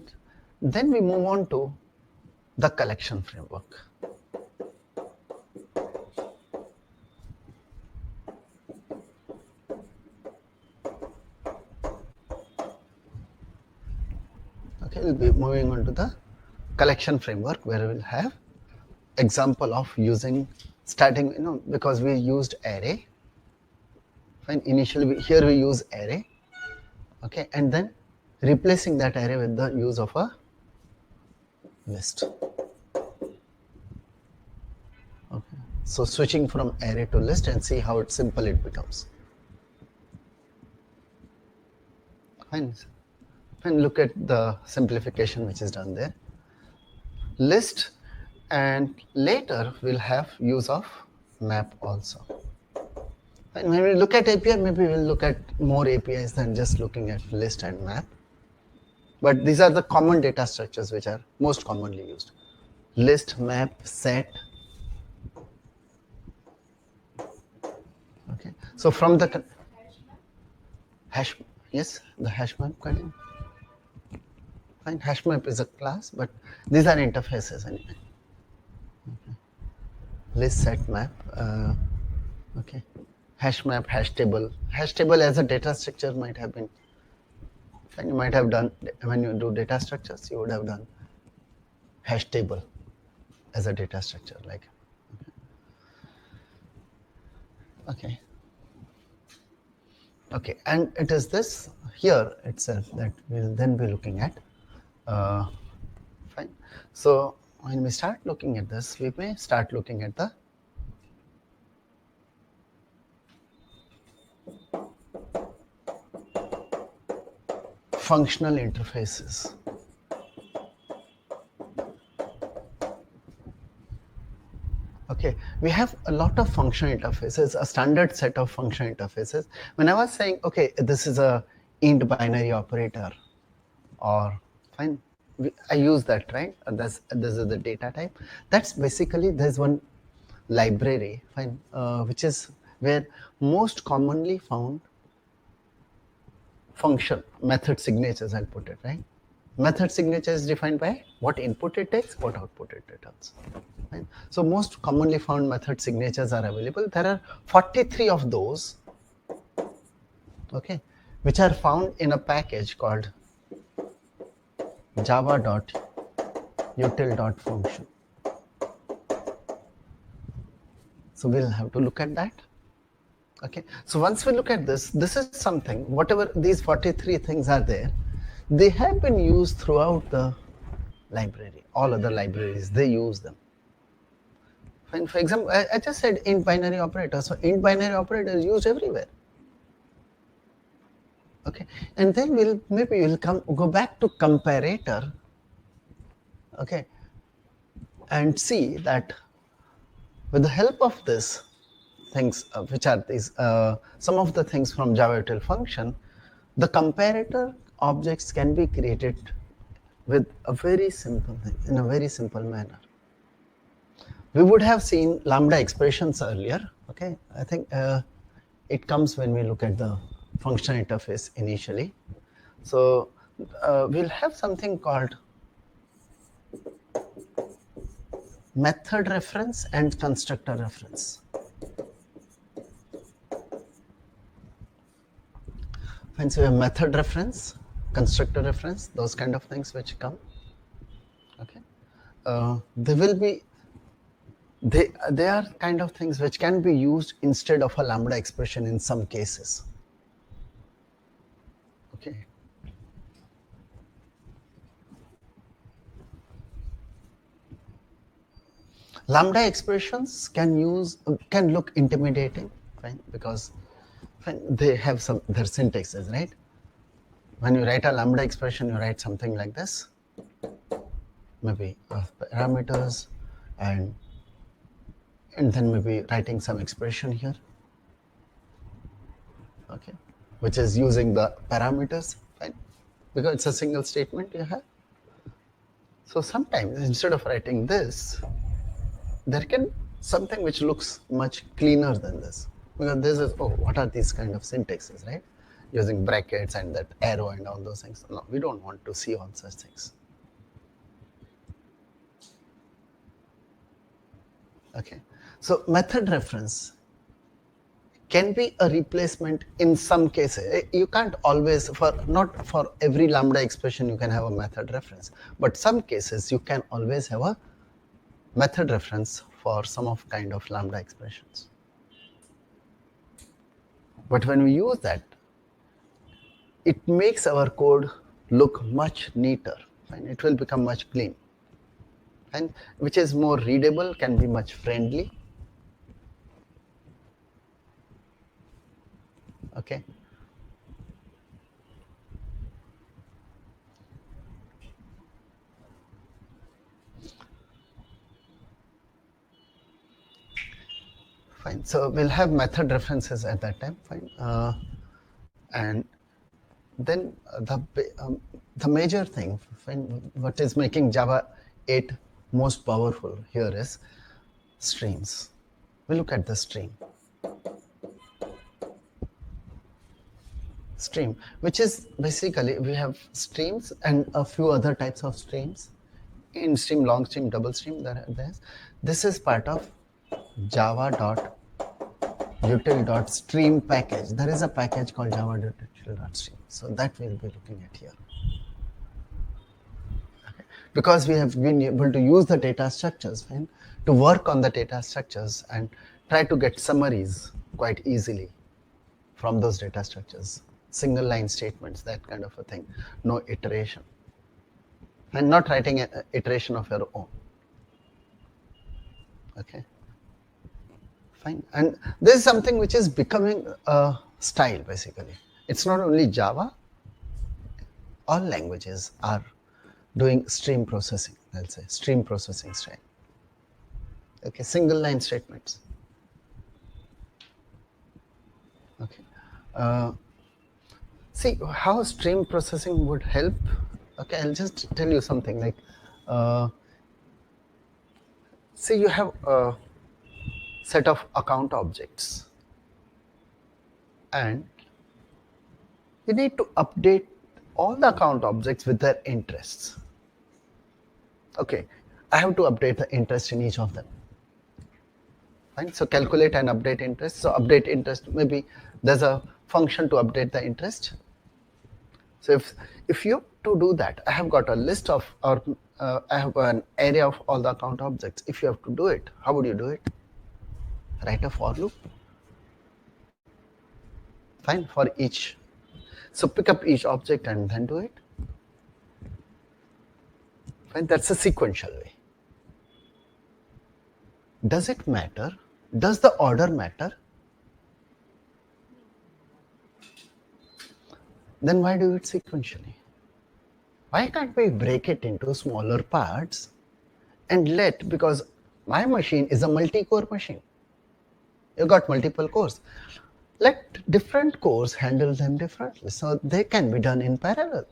then we move on to the collection framework. Okay, we'll be moving on to the collection framework, where we'll have example of using starting, because we used array. Fine. Initially, here we use array. Okay, and then replacing that array with the use of a list. Okay, so switching from array to list and see how simple it becomes. Fine. And look at the simplification which is done there. List, and later we'll have use of map also. And when we look at API, maybe we'll look at more APIs than just looking at list and map. But these are the common data structures which are most commonly used. List, map, set. Okay. So from the hash, yes, the hash map kind. Fine. Hash map is a class, but these are interfaces anyway. Okay. List, set, map. Okay. Hash map, hash table. Hash table as a data structure might have been. And you might have done, when you do data structures, you would have done hash table as a data structure, like. Okay. Okay, and it is this here itself that we'll then be looking at. Fine. So when we start looking at this, we may start looking at the functional interfaces. Okay, we have a lot of function interfaces, a standard set of function interfaces. When I was saying, okay, this is a int binary operator, or fine, I use that, right? This is the data type. That's basically, there's one library, fine, which is where most commonly found function method signatures, I'll put it, right? Method signature is defined by what input it takes, what output it returns. Right? So most commonly found method signatures are available. There are 43 of those, okay, which are found in a package called java.util.function. So we'll have to look at that. Okay, so once we look at this, this is something, whatever these 43 things are there, they have been used throughout the library. All other libraries, they use them. And for example, I just said int binary operator. So int binary operator is used everywhere. Okay, and then we'll go back to comparator. Okay, and see that with the help of this things, which are these some of the things from Java util function, the comparator objects can be created with a very simple thing, in a very simple manner. We would have seen lambda expressions earlier. Okay, I think it comes when we look at the function interface initially. So we'll have something called method reference and constructor reference. Fine, so we have method reference, constructor reference, those kind of things which come. Okay, they will be, they are kind of things which can be used instead of a lambda expression in some cases. Okay. Lambda expressions can look intimidating, fine, because fine, they have some their syntaxes, right? When you write a lambda expression, you write something like this, maybe parameters, and then maybe writing some expression here, okay, which is using the parameters, fine, because it's a single statement you have. So sometimes instead of writing this, there can something which looks much cleaner than this, because this is, oh, what are these kind of syntaxes, right? Using brackets and that arrow and all those things. No, we don't want to see all such things. Okay, so method reference can be a replacement in some cases. You can't always, not for every lambda expression you can have a method reference, but some cases you can always have a method reference for some of kind of lambda expressions. But when we use that, it makes our code look much neater, and it will become much clean, and which is more readable, can be much friendly. Okay. Fine. So we'll have method references at that time. Fine. And then the major thing, fine, what is making Java 8 most powerful here is streams. We look at the stream. Stream, which is basically, we have streams and a few other types of streams. In stream, long stream, double stream, this is part of java.util.stream package. There is a package called java.util.stream. So that we'll be looking at here. Okay. Because we have been able to use the data structures, fine, to work on the data structures and try to get summaries quite easily from those data structures. Single line statements, that kind of a thing. No iteration. And not writing an iteration of your own. Okay. Fine. And this is something which is becoming a style basically. It's not only Java, all languages are doing stream processing, I'll say, stream processing style. Okay, single line statements. Okay. See how stream processing would help. Okay, I'll just tell you something like, say you have a set of account objects and you need to update all the account objects with their interests. Okay, I have to update the interest in each of them. Fine, so calculate and update interest. So update interest, maybe there's a function to update the interest. So if you to do that, I have got a list of, or I have an array of all the account objects. If you have to do it, how would you do it? Write a for loop. Fine, for each. So pick up each object and then do it. Fine, that's a sequential way. Does it matter? Does the order matter? Then why do it sequentially? Why can't we break it into smaller parts and because my machine is a multi-core machine. You got multiple cores. Let different cores handle them differently, so they can be done in parallel.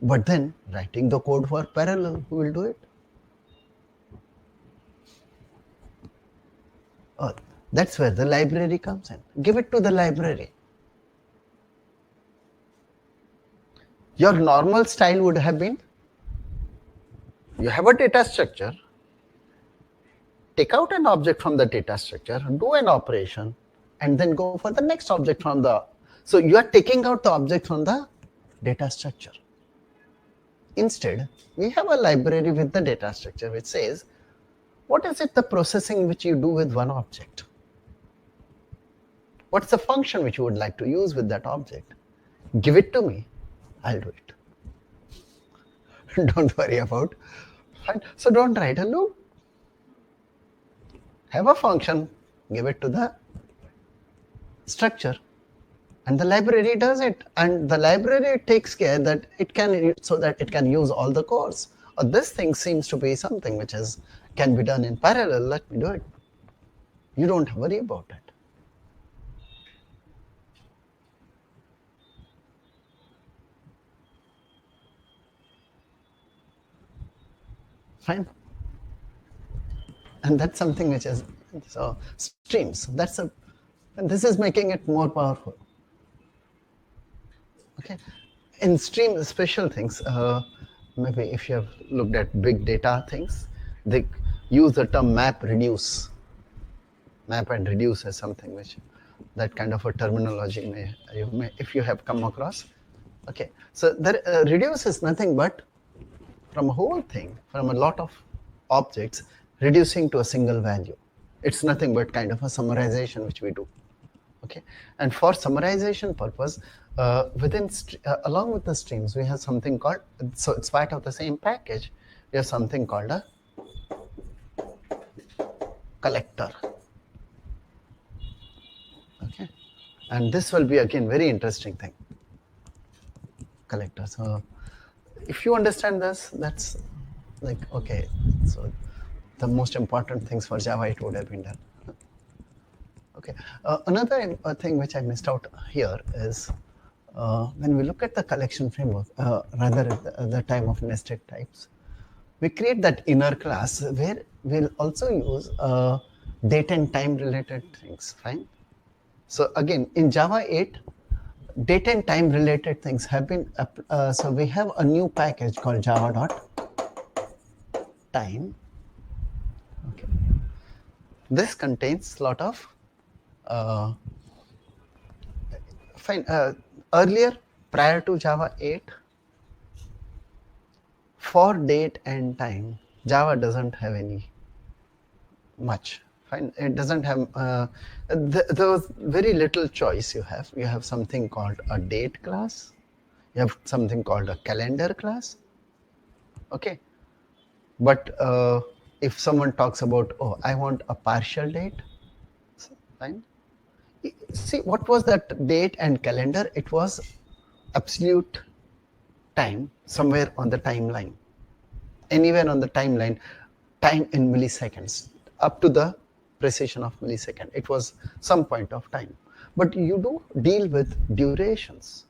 But then writing the code for parallel, who will do it? Oh, that's where the library comes in. Give it to the library. Your normal style would have been, you have a data structure, take out an object from the data structure, do an operation, and then go for the next object from the, so you are taking out the object from the data structure. Instead, we have a library with the data structure which says, what is it the processing which you do with one object? What's the function which you would like to use with that object? Give it to me, I'll do it. Don't worry about. Fine. So don't write a loop. Have a function, give it to the structure, and the library does it. And the library takes care that it can, so that it can use all the cores. Or this thing seems to be something which can be done in parallel. Let me do it. You don't worry about it. Fine. And that's something which is, so streams, and this is making it more powerful. Okay, in stream special things, maybe if you have looked at big data things, they use the term map and reduce as something which, that kind of a terminology if you have come across. Okay, so reduce is nothing but from a whole thing, from a lot of objects, reducing to a single value. It's nothing but kind of a summarization which we do. Okay, and for summarization purpose, along with the streams, we have something called, so it's part of the same package, we have something called a collector. Okay, and this will be again very interesting thing, collector. So if you understand this, that's like, okay, so the most important things for Java, it would have been done. Okay, another thing which I missed out here is when we look at the collection framework, rather at the time of nested types, we create that inner class where we'll also use date and time related things. Fine. So again, in Java 8, date and time related things have been, so we have a new package called java.time. Okay. This contains a lot of fine. Earlier, prior to Java 8, for date and time, Java doesn't have any much. Fine, it doesn't have, there was very little choice you have. You have something called a date class, you have something called a calendar class. Okay, but if someone talks about, oh, I want a partial date, fine. See, what was that date and calendar? It was absolute time somewhere on the timeline, anywhere on the timeline, time in milliseconds, up to the precision of millisecond. It was some point of time. But you do deal with durations.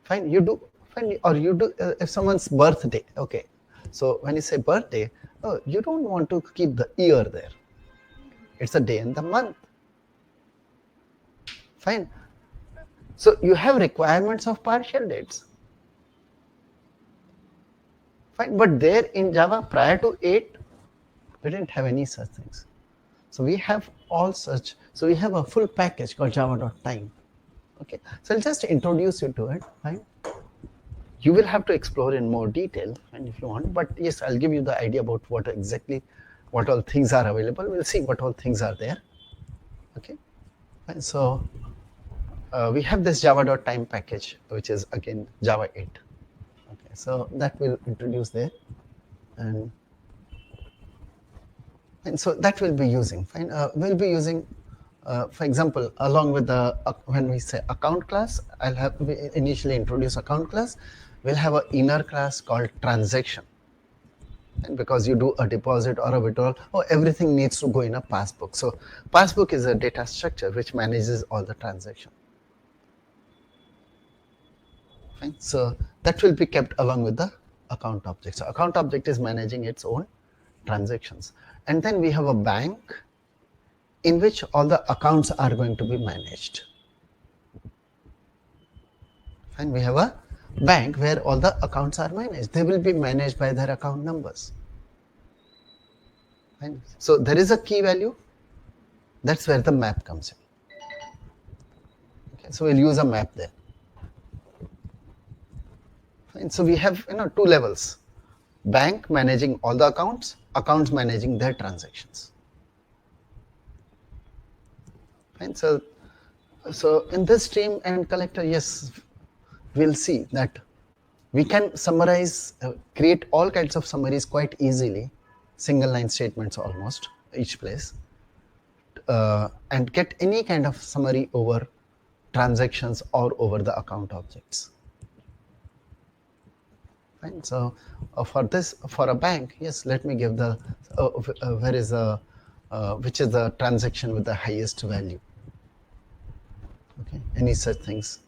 Fine, you do, fine, or you do, if someone's birthday, okay. So when you say birthday, oh, you don't want to keep the year there. It's a day and the month. Fine. So you have requirements of partial dates. Fine, but there in Java prior to 8, we didn't have any such things. So we have all such, so we have a full package called java.time. Okay, so I'll just introduce you to it. Fine. You will have to explore in more detail, and if you want, but yes, I'll give you the idea about what all things are available. We'll see what all things are there. Okay, fine. So we have this java.time package, which is again Java 8. Okay, so that will introduce there, and so that we'll be using. Fine, we'll be using, for example, along with the when we say account class, we initially introduce account class. We'll have an inner class called transaction, and because you do a deposit or a withdrawal, everything needs to go in a passbook. So passbook is a data structure which manages all the transaction. Fine. So that will be kept along with the account object. So account object is managing its own transactions. And then we have a bank in which all the accounts are going to be managed. And we have a bank where all the accounts are managed. They will be managed by their account numbers. Fine. So there is a key value That's where the map comes in. Okay, so we'll use a map there. And so we have two levels: bank managing all the accounts, accounts managing their transactions. Fine. So in this stream and collector, yes, we'll see that we can summarize, create all kinds of summaries quite easily, single line statements almost each place, and get any kind of summary over transactions or over the account objects. Fine. So for this, for a bank, yes, let me give the where is a which is the transaction with the highest value. Okay, any such things.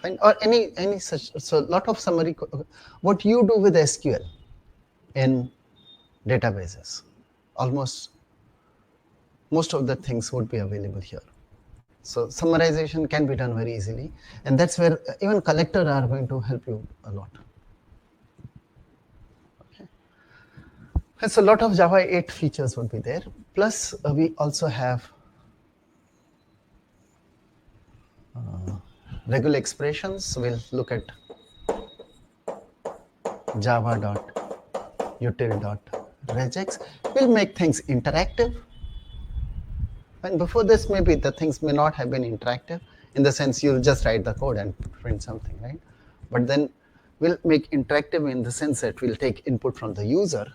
Fine. Or any such. So lot of summary. What you do with SQL in databases, almost most of the things would be available here. So summarization can be done very easily, and that's where even collector are going to help you a lot. Okay. And so a lot of Java 8 features would be there. Plus we also have regular expressions. So we'll look at java.util.regex. We'll make things interactive. And before this, maybe the things may not have been interactive in the sense you'll just write the code and print something, right? But then we'll make interactive in the sense that we'll take input from the user.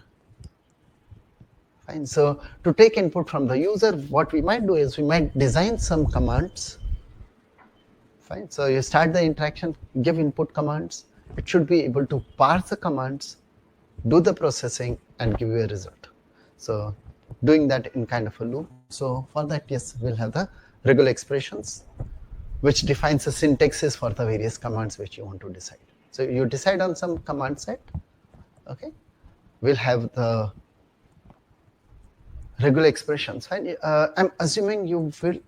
Fine. So to take input from the user, what we might do is we might design some commands. Fine. So you start the interaction, give input commands. It should be able to parse the commands, do the processing, and give you a result. So doing that in kind of a loop. So for that, yes, we'll have the regular expressions, which defines the syntaxes for the various commands which you want to decide. So you decide on some command set. Okay. We'll have the regular expressions. Fine. I'm assuming you will.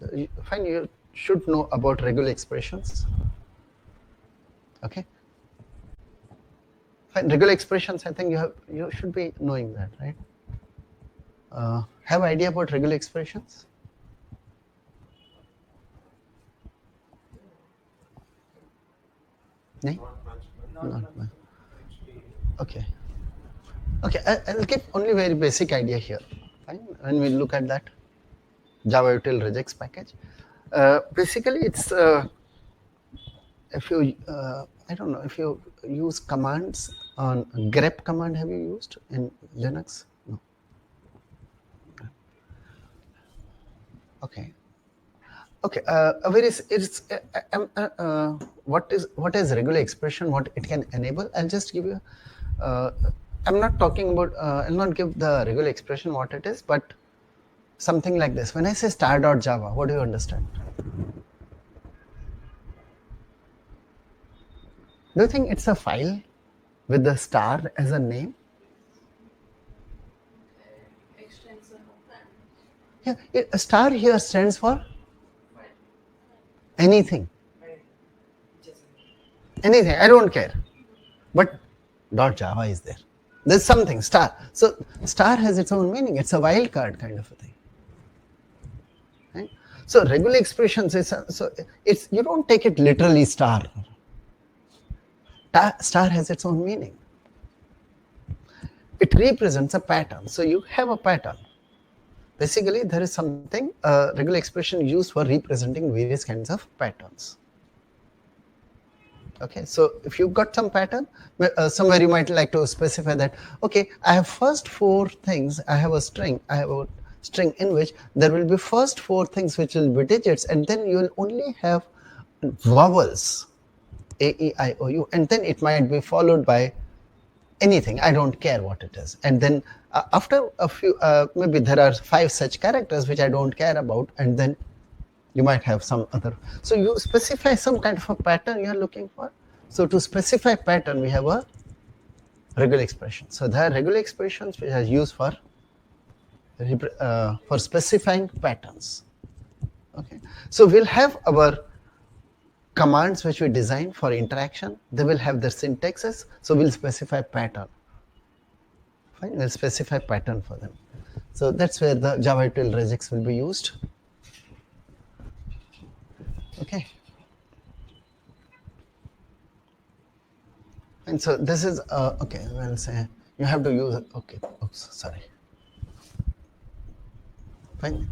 Fine. You should know about regular expressions. Okay. Fine. Regular expressions. I think you should be knowing that, right? Have idea about regular expressions? No? Not much. Okay. Okay, I'll give only very basic idea here. Fine. When we look at that Java util regex package, basically it's if you I don't know if you use commands on grep command. Have you used in Linux? No. Okay. Okay. What is regular expression? What it can enable? I'll just give you. I'm not talking about. I'll not give the regular expression what it is, but something like this. When I say star.java, what do you understand? Do you think it's a file with the star as a name? Extension of that. Yeah, a star here stands for anything. Anything, I don't care. But .java is there. There's something, star. So star has its own meaning. It's a wildcard kind of a thing. Right? So regular expressions is it's you don't take it literally star. Star has its own meaning. It represents a pattern. So you have a pattern. Basically, there is something regular expression used for representing various kinds of patterns. Okay, so if you've got some pattern, somewhere you might like to specify that, okay, I have first 4 things, I have a string in which there will be first 4 things which will be digits, and then you will only have vowels, A, E, I, O, U, and then it might be followed by anything, I don't care what it is. And then after a few, maybe there are 5 such characters which I don't care about, and then you might have some other. So you specify some kind of a pattern you are looking for. So to specify pattern, we have a regular expression. So there are regular expressions which are used for specifying patterns. Okay. So we'll have our commands which we design for interaction. They will have their syntaxes. So we'll specify pattern. Fine. We'll specify pattern for them. So that's where the Java util regex will be used. Okay. And so this is, okay, we'll say you have to use it. Okay, oops, sorry. Fine.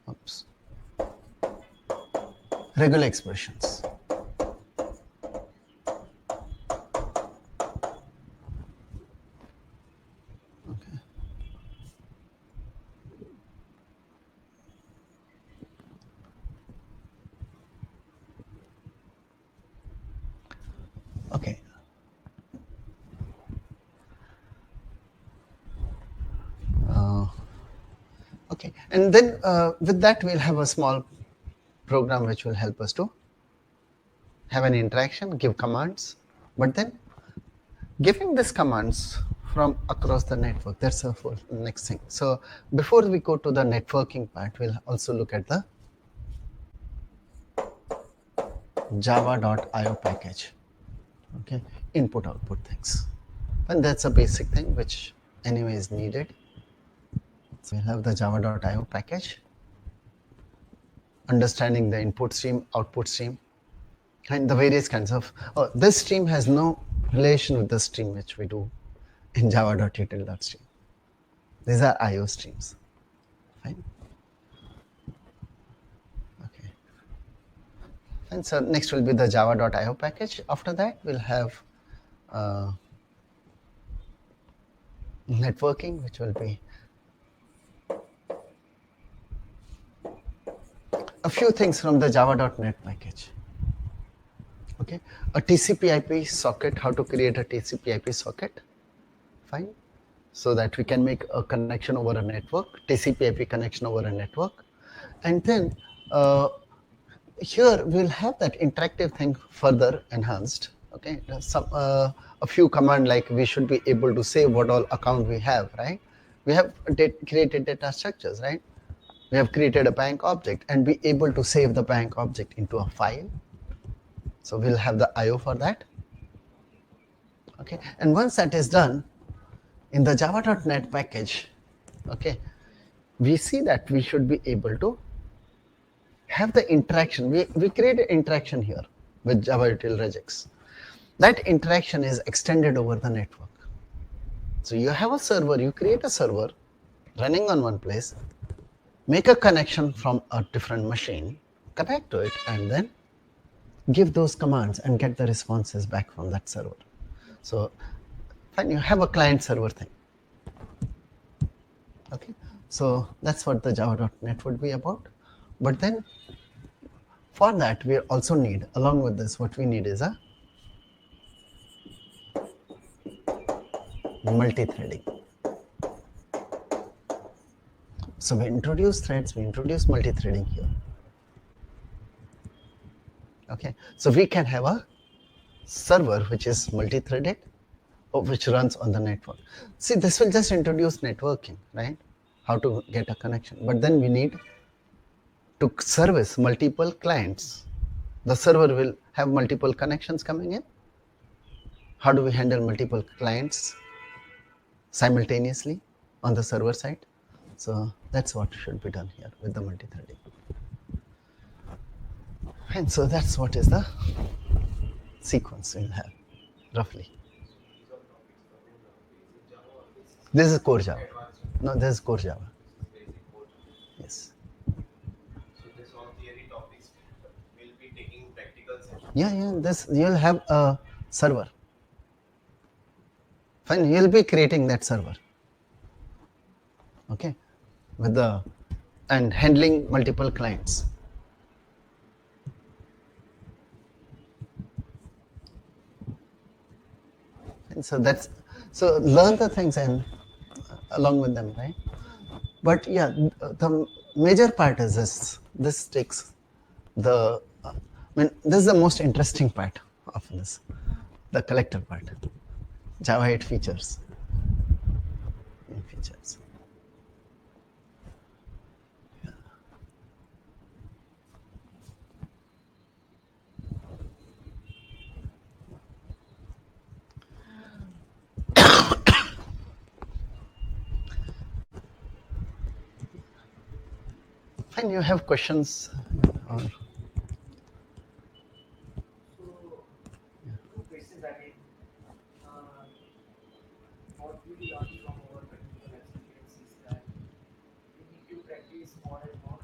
Oops. Regular expressions. Okay. Okay. Okay, and then with that we'll have a small program which will help us to have an interaction, give commands, but then giving these commands from across the network, that's the next thing. So before we go to the networking part, we'll also look at the java.io package, okay, input output things, and that's a basic thing which anyway is needed. So we'll have the java.io package, understanding the input stream, output stream, and the various kinds of, oh, this stream has no relation with the stream which we do in java.util.stream. These are IO streams. Fine. Okay. And so next will be the java.io package. After that, we'll have networking, which will be a few things from the java.net package. Okay, a TCP/IP socket. How to create a TCP/IP socket? Fine. So that we can make a connection over a network, TCP/IP connection over a network, and then here we'll have that interactive thing further enhanced. Okay, some a few command like we should be able to say what all account we have, right? We have created data structures, right? We have created a bank object and be able to save the bank object into a file. So we'll have the IO for that. Okay, and once that is done, in the java.net package, okay, we see that we should be able to have the interaction. We create an interaction here with Java util regex. That interaction is extended over the network. So you have a server, you create a server running on one place, make a connection from a different machine, connect to it, and then give those commands and get the responses back from that server. So fine, you have a client server thing. Okay, so that's what the java.net would be about. But then for that, we also need, along with this, what we need is a multi-threading. So we introduce threads, we introduce multi-threading here. Okay, so we can have a server which is multi-threaded or which runs on the network. See, this will just introduce networking, right? How to get a connection. But then we need to service multiple clients. The server will have multiple connections coming in. How do we handle multiple clients simultaneously on the server side? So that's what should be done here with the multi-threading. And so that's what is the sequence we'll have, roughly. These are topics come in basic Java or this is This is core Java. advanced? No, this is core Java. This is basic core Java. Yes. So this all theory topics will be taking practical sessions. Yeah. This you'll have a server. Fine. You'll be creating that server. Okay, with the and handling multiple clients. And so that's so learn the things and along with them, right? But yeah, the major part is this. This takes the. I mean, this is the most interesting part of this, the collector part. Java 8 features. Features. Fine, you have questions? Or, So, two questions again. Uh, what we learn from our practical experience is that we need to practice more and more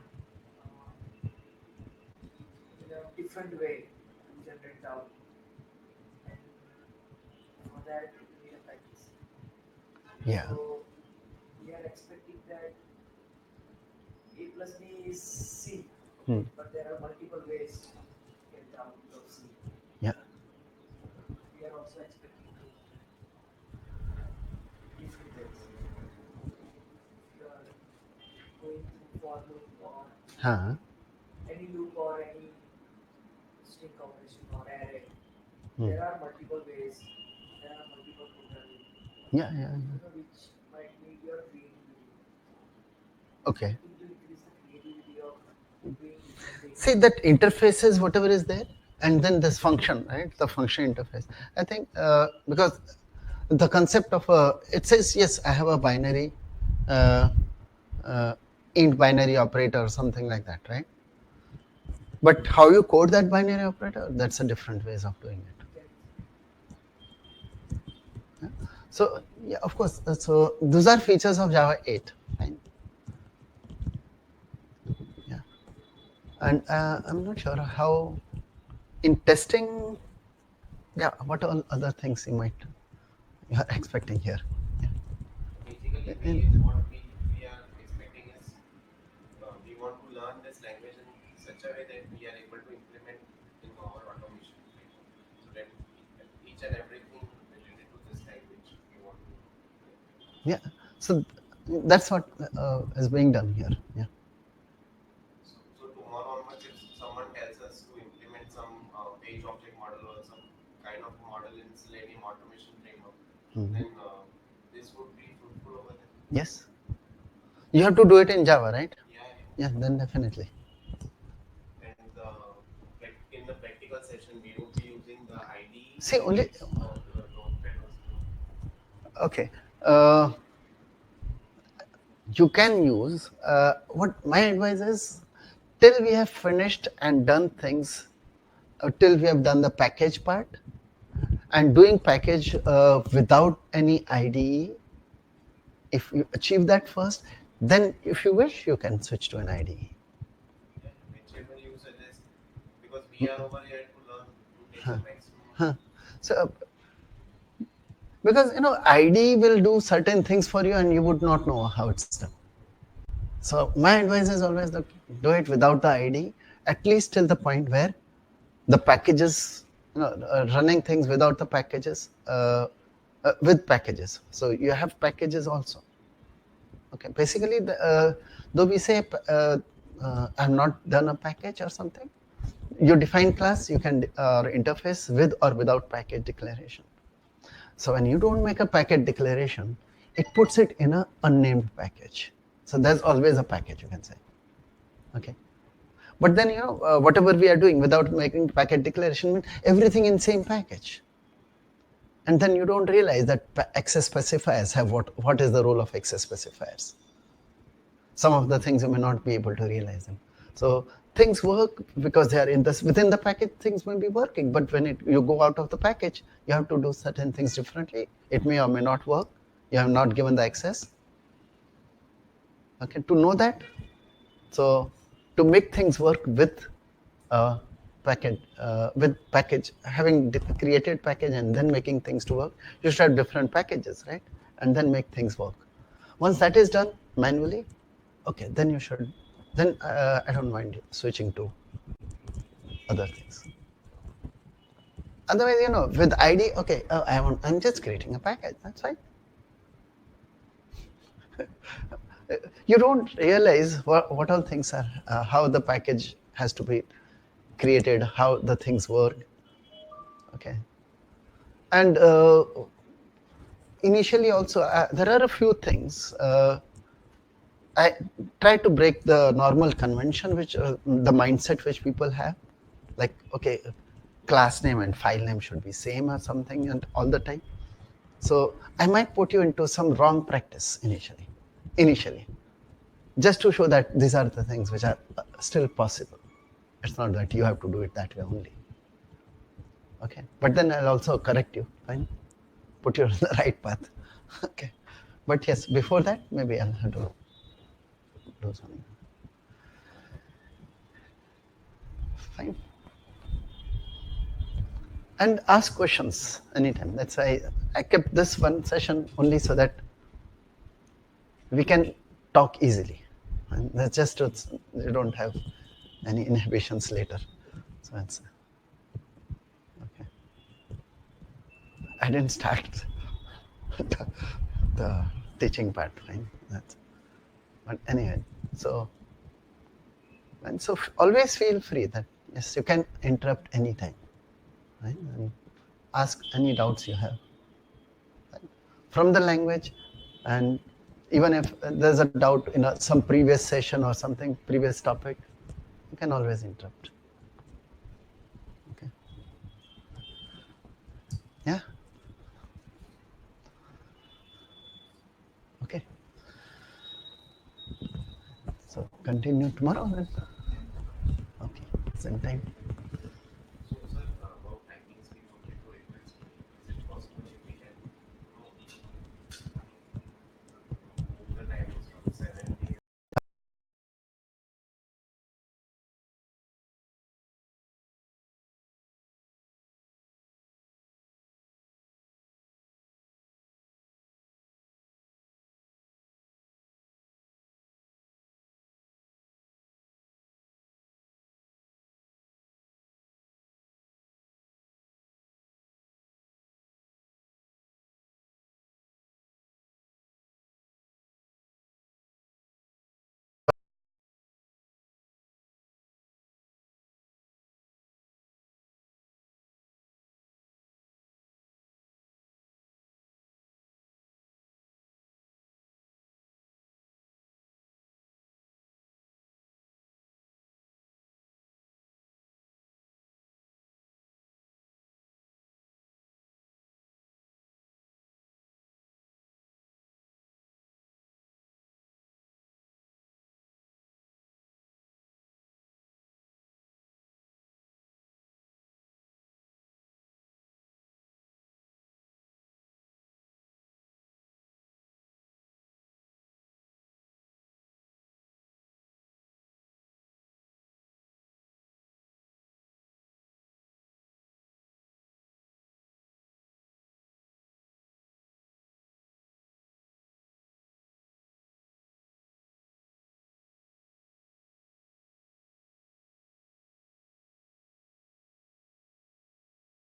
in a different way to generate the output. And for that, we need a practice. yeah. So, we are expecting that A plus B is C, okay? Hmm. But there are multiple ways to get the output of C. Yeah. We are also expecting to different ways. If you are going through for loop or Huh. any loop or any string combination or array, Hmm. there are multiple ways, there are multiple programming, Yeah, yeah, yeah. which might need your creativity. Okay. Something to increase the creativity of doing different things. See that interfaces, whatever is there, and then this function, right? The function interface. I think because the concept of it says yes, I have a binary, uh, uh, int binary operator or something like that, right? But how you code that binary operator, that's a different ways of doing it. That So yeah, of course. So those are features of Java 8, fine. Yeah, and I'm not sure how in testing. Yeah, what all other things you are expecting here? Basically, In- what we are expecting is we want to learn this language in such a way that we are able to implement in our automation, right? So that each and everything related to this language we want to. yeah, so that's what is being done here. Yeah. So tomorrow onwards, if someone tells us to implement some page object model or some kind of model in Selenium automation framework, Mhm. then this would be fruitful over there. Yes, you have to do it in Java, right? Yeah, yeah. Yeah, then definitely. And in the practical session, we would be using the IDE See, only language or the Notepad or something. okay. You can use what my advice is till we have finished and done things, till we have done the package part and doing package without any IDE. If you achieve that first, then if you wish, you can switch to an IDE. Yeah, whichever you suggest, because we are over here to learn to take the maximum. Huh. So, because IDE will do certain things for you, and you would not know how it's done. So my advice is always that do it without the IDE, at least till the point where the packages, running things without the packages, with packages. So you have packages also. Okay, basically, though we say I've not done a package or something, you define class, you can interface with or without package declaration. So when you don't make a package declaration, it puts it in a unnamed package. So there's always a package, you can say. Okay. But then whatever we are doing without making packet declaration means everything in same package. And then you don't realize that access specifiers have what is the role of access specifiers. Some of the things you may not be able to realize them. So things work because they are within the package. Things may be working, but when you go out of the package, you have to do certain things differently. It may or may not work. You have not given the access. Okay, to know that. So to make things work with package, having created package and then making things to work, you should have different packages, right? And then make things work. Once that is done manually, okay, then you should. Then I don't mind switching to other things. Otherwise, with ID, okay, I'm just creating a package. That's fine. You don't realize what all things are, how the package has to be created, how the things work. Okay, and initially also there are a few things. I try to break the normal convention, which the mindset which people have, like okay, class name and file name should be same or something, and all the time. So I might put you into some wrong practice initially, just to show that these are the things which are still possible. It's not that you have to do it that way only. Okay, but then I'll also correct you, fine? Put you on the right path. Okay, but yes, before that, maybe I'll have to do something. Fine. And ask questions anytime. That's why I kept this one session only so that we can talk easily. And that's just so you don't have any inhibitions later. So it's okay. I didn't start the, the teaching part, fine. That's, but anyway, so and so always feel free that yes, you can interrupt anytime, right? And ask any doubts you have, right? From the language, and even if there's a doubt in some previous session or something, previous topic, you can always interrupt. Okay. Yeah. Okay. So continue tomorrow then. Okay. Same time.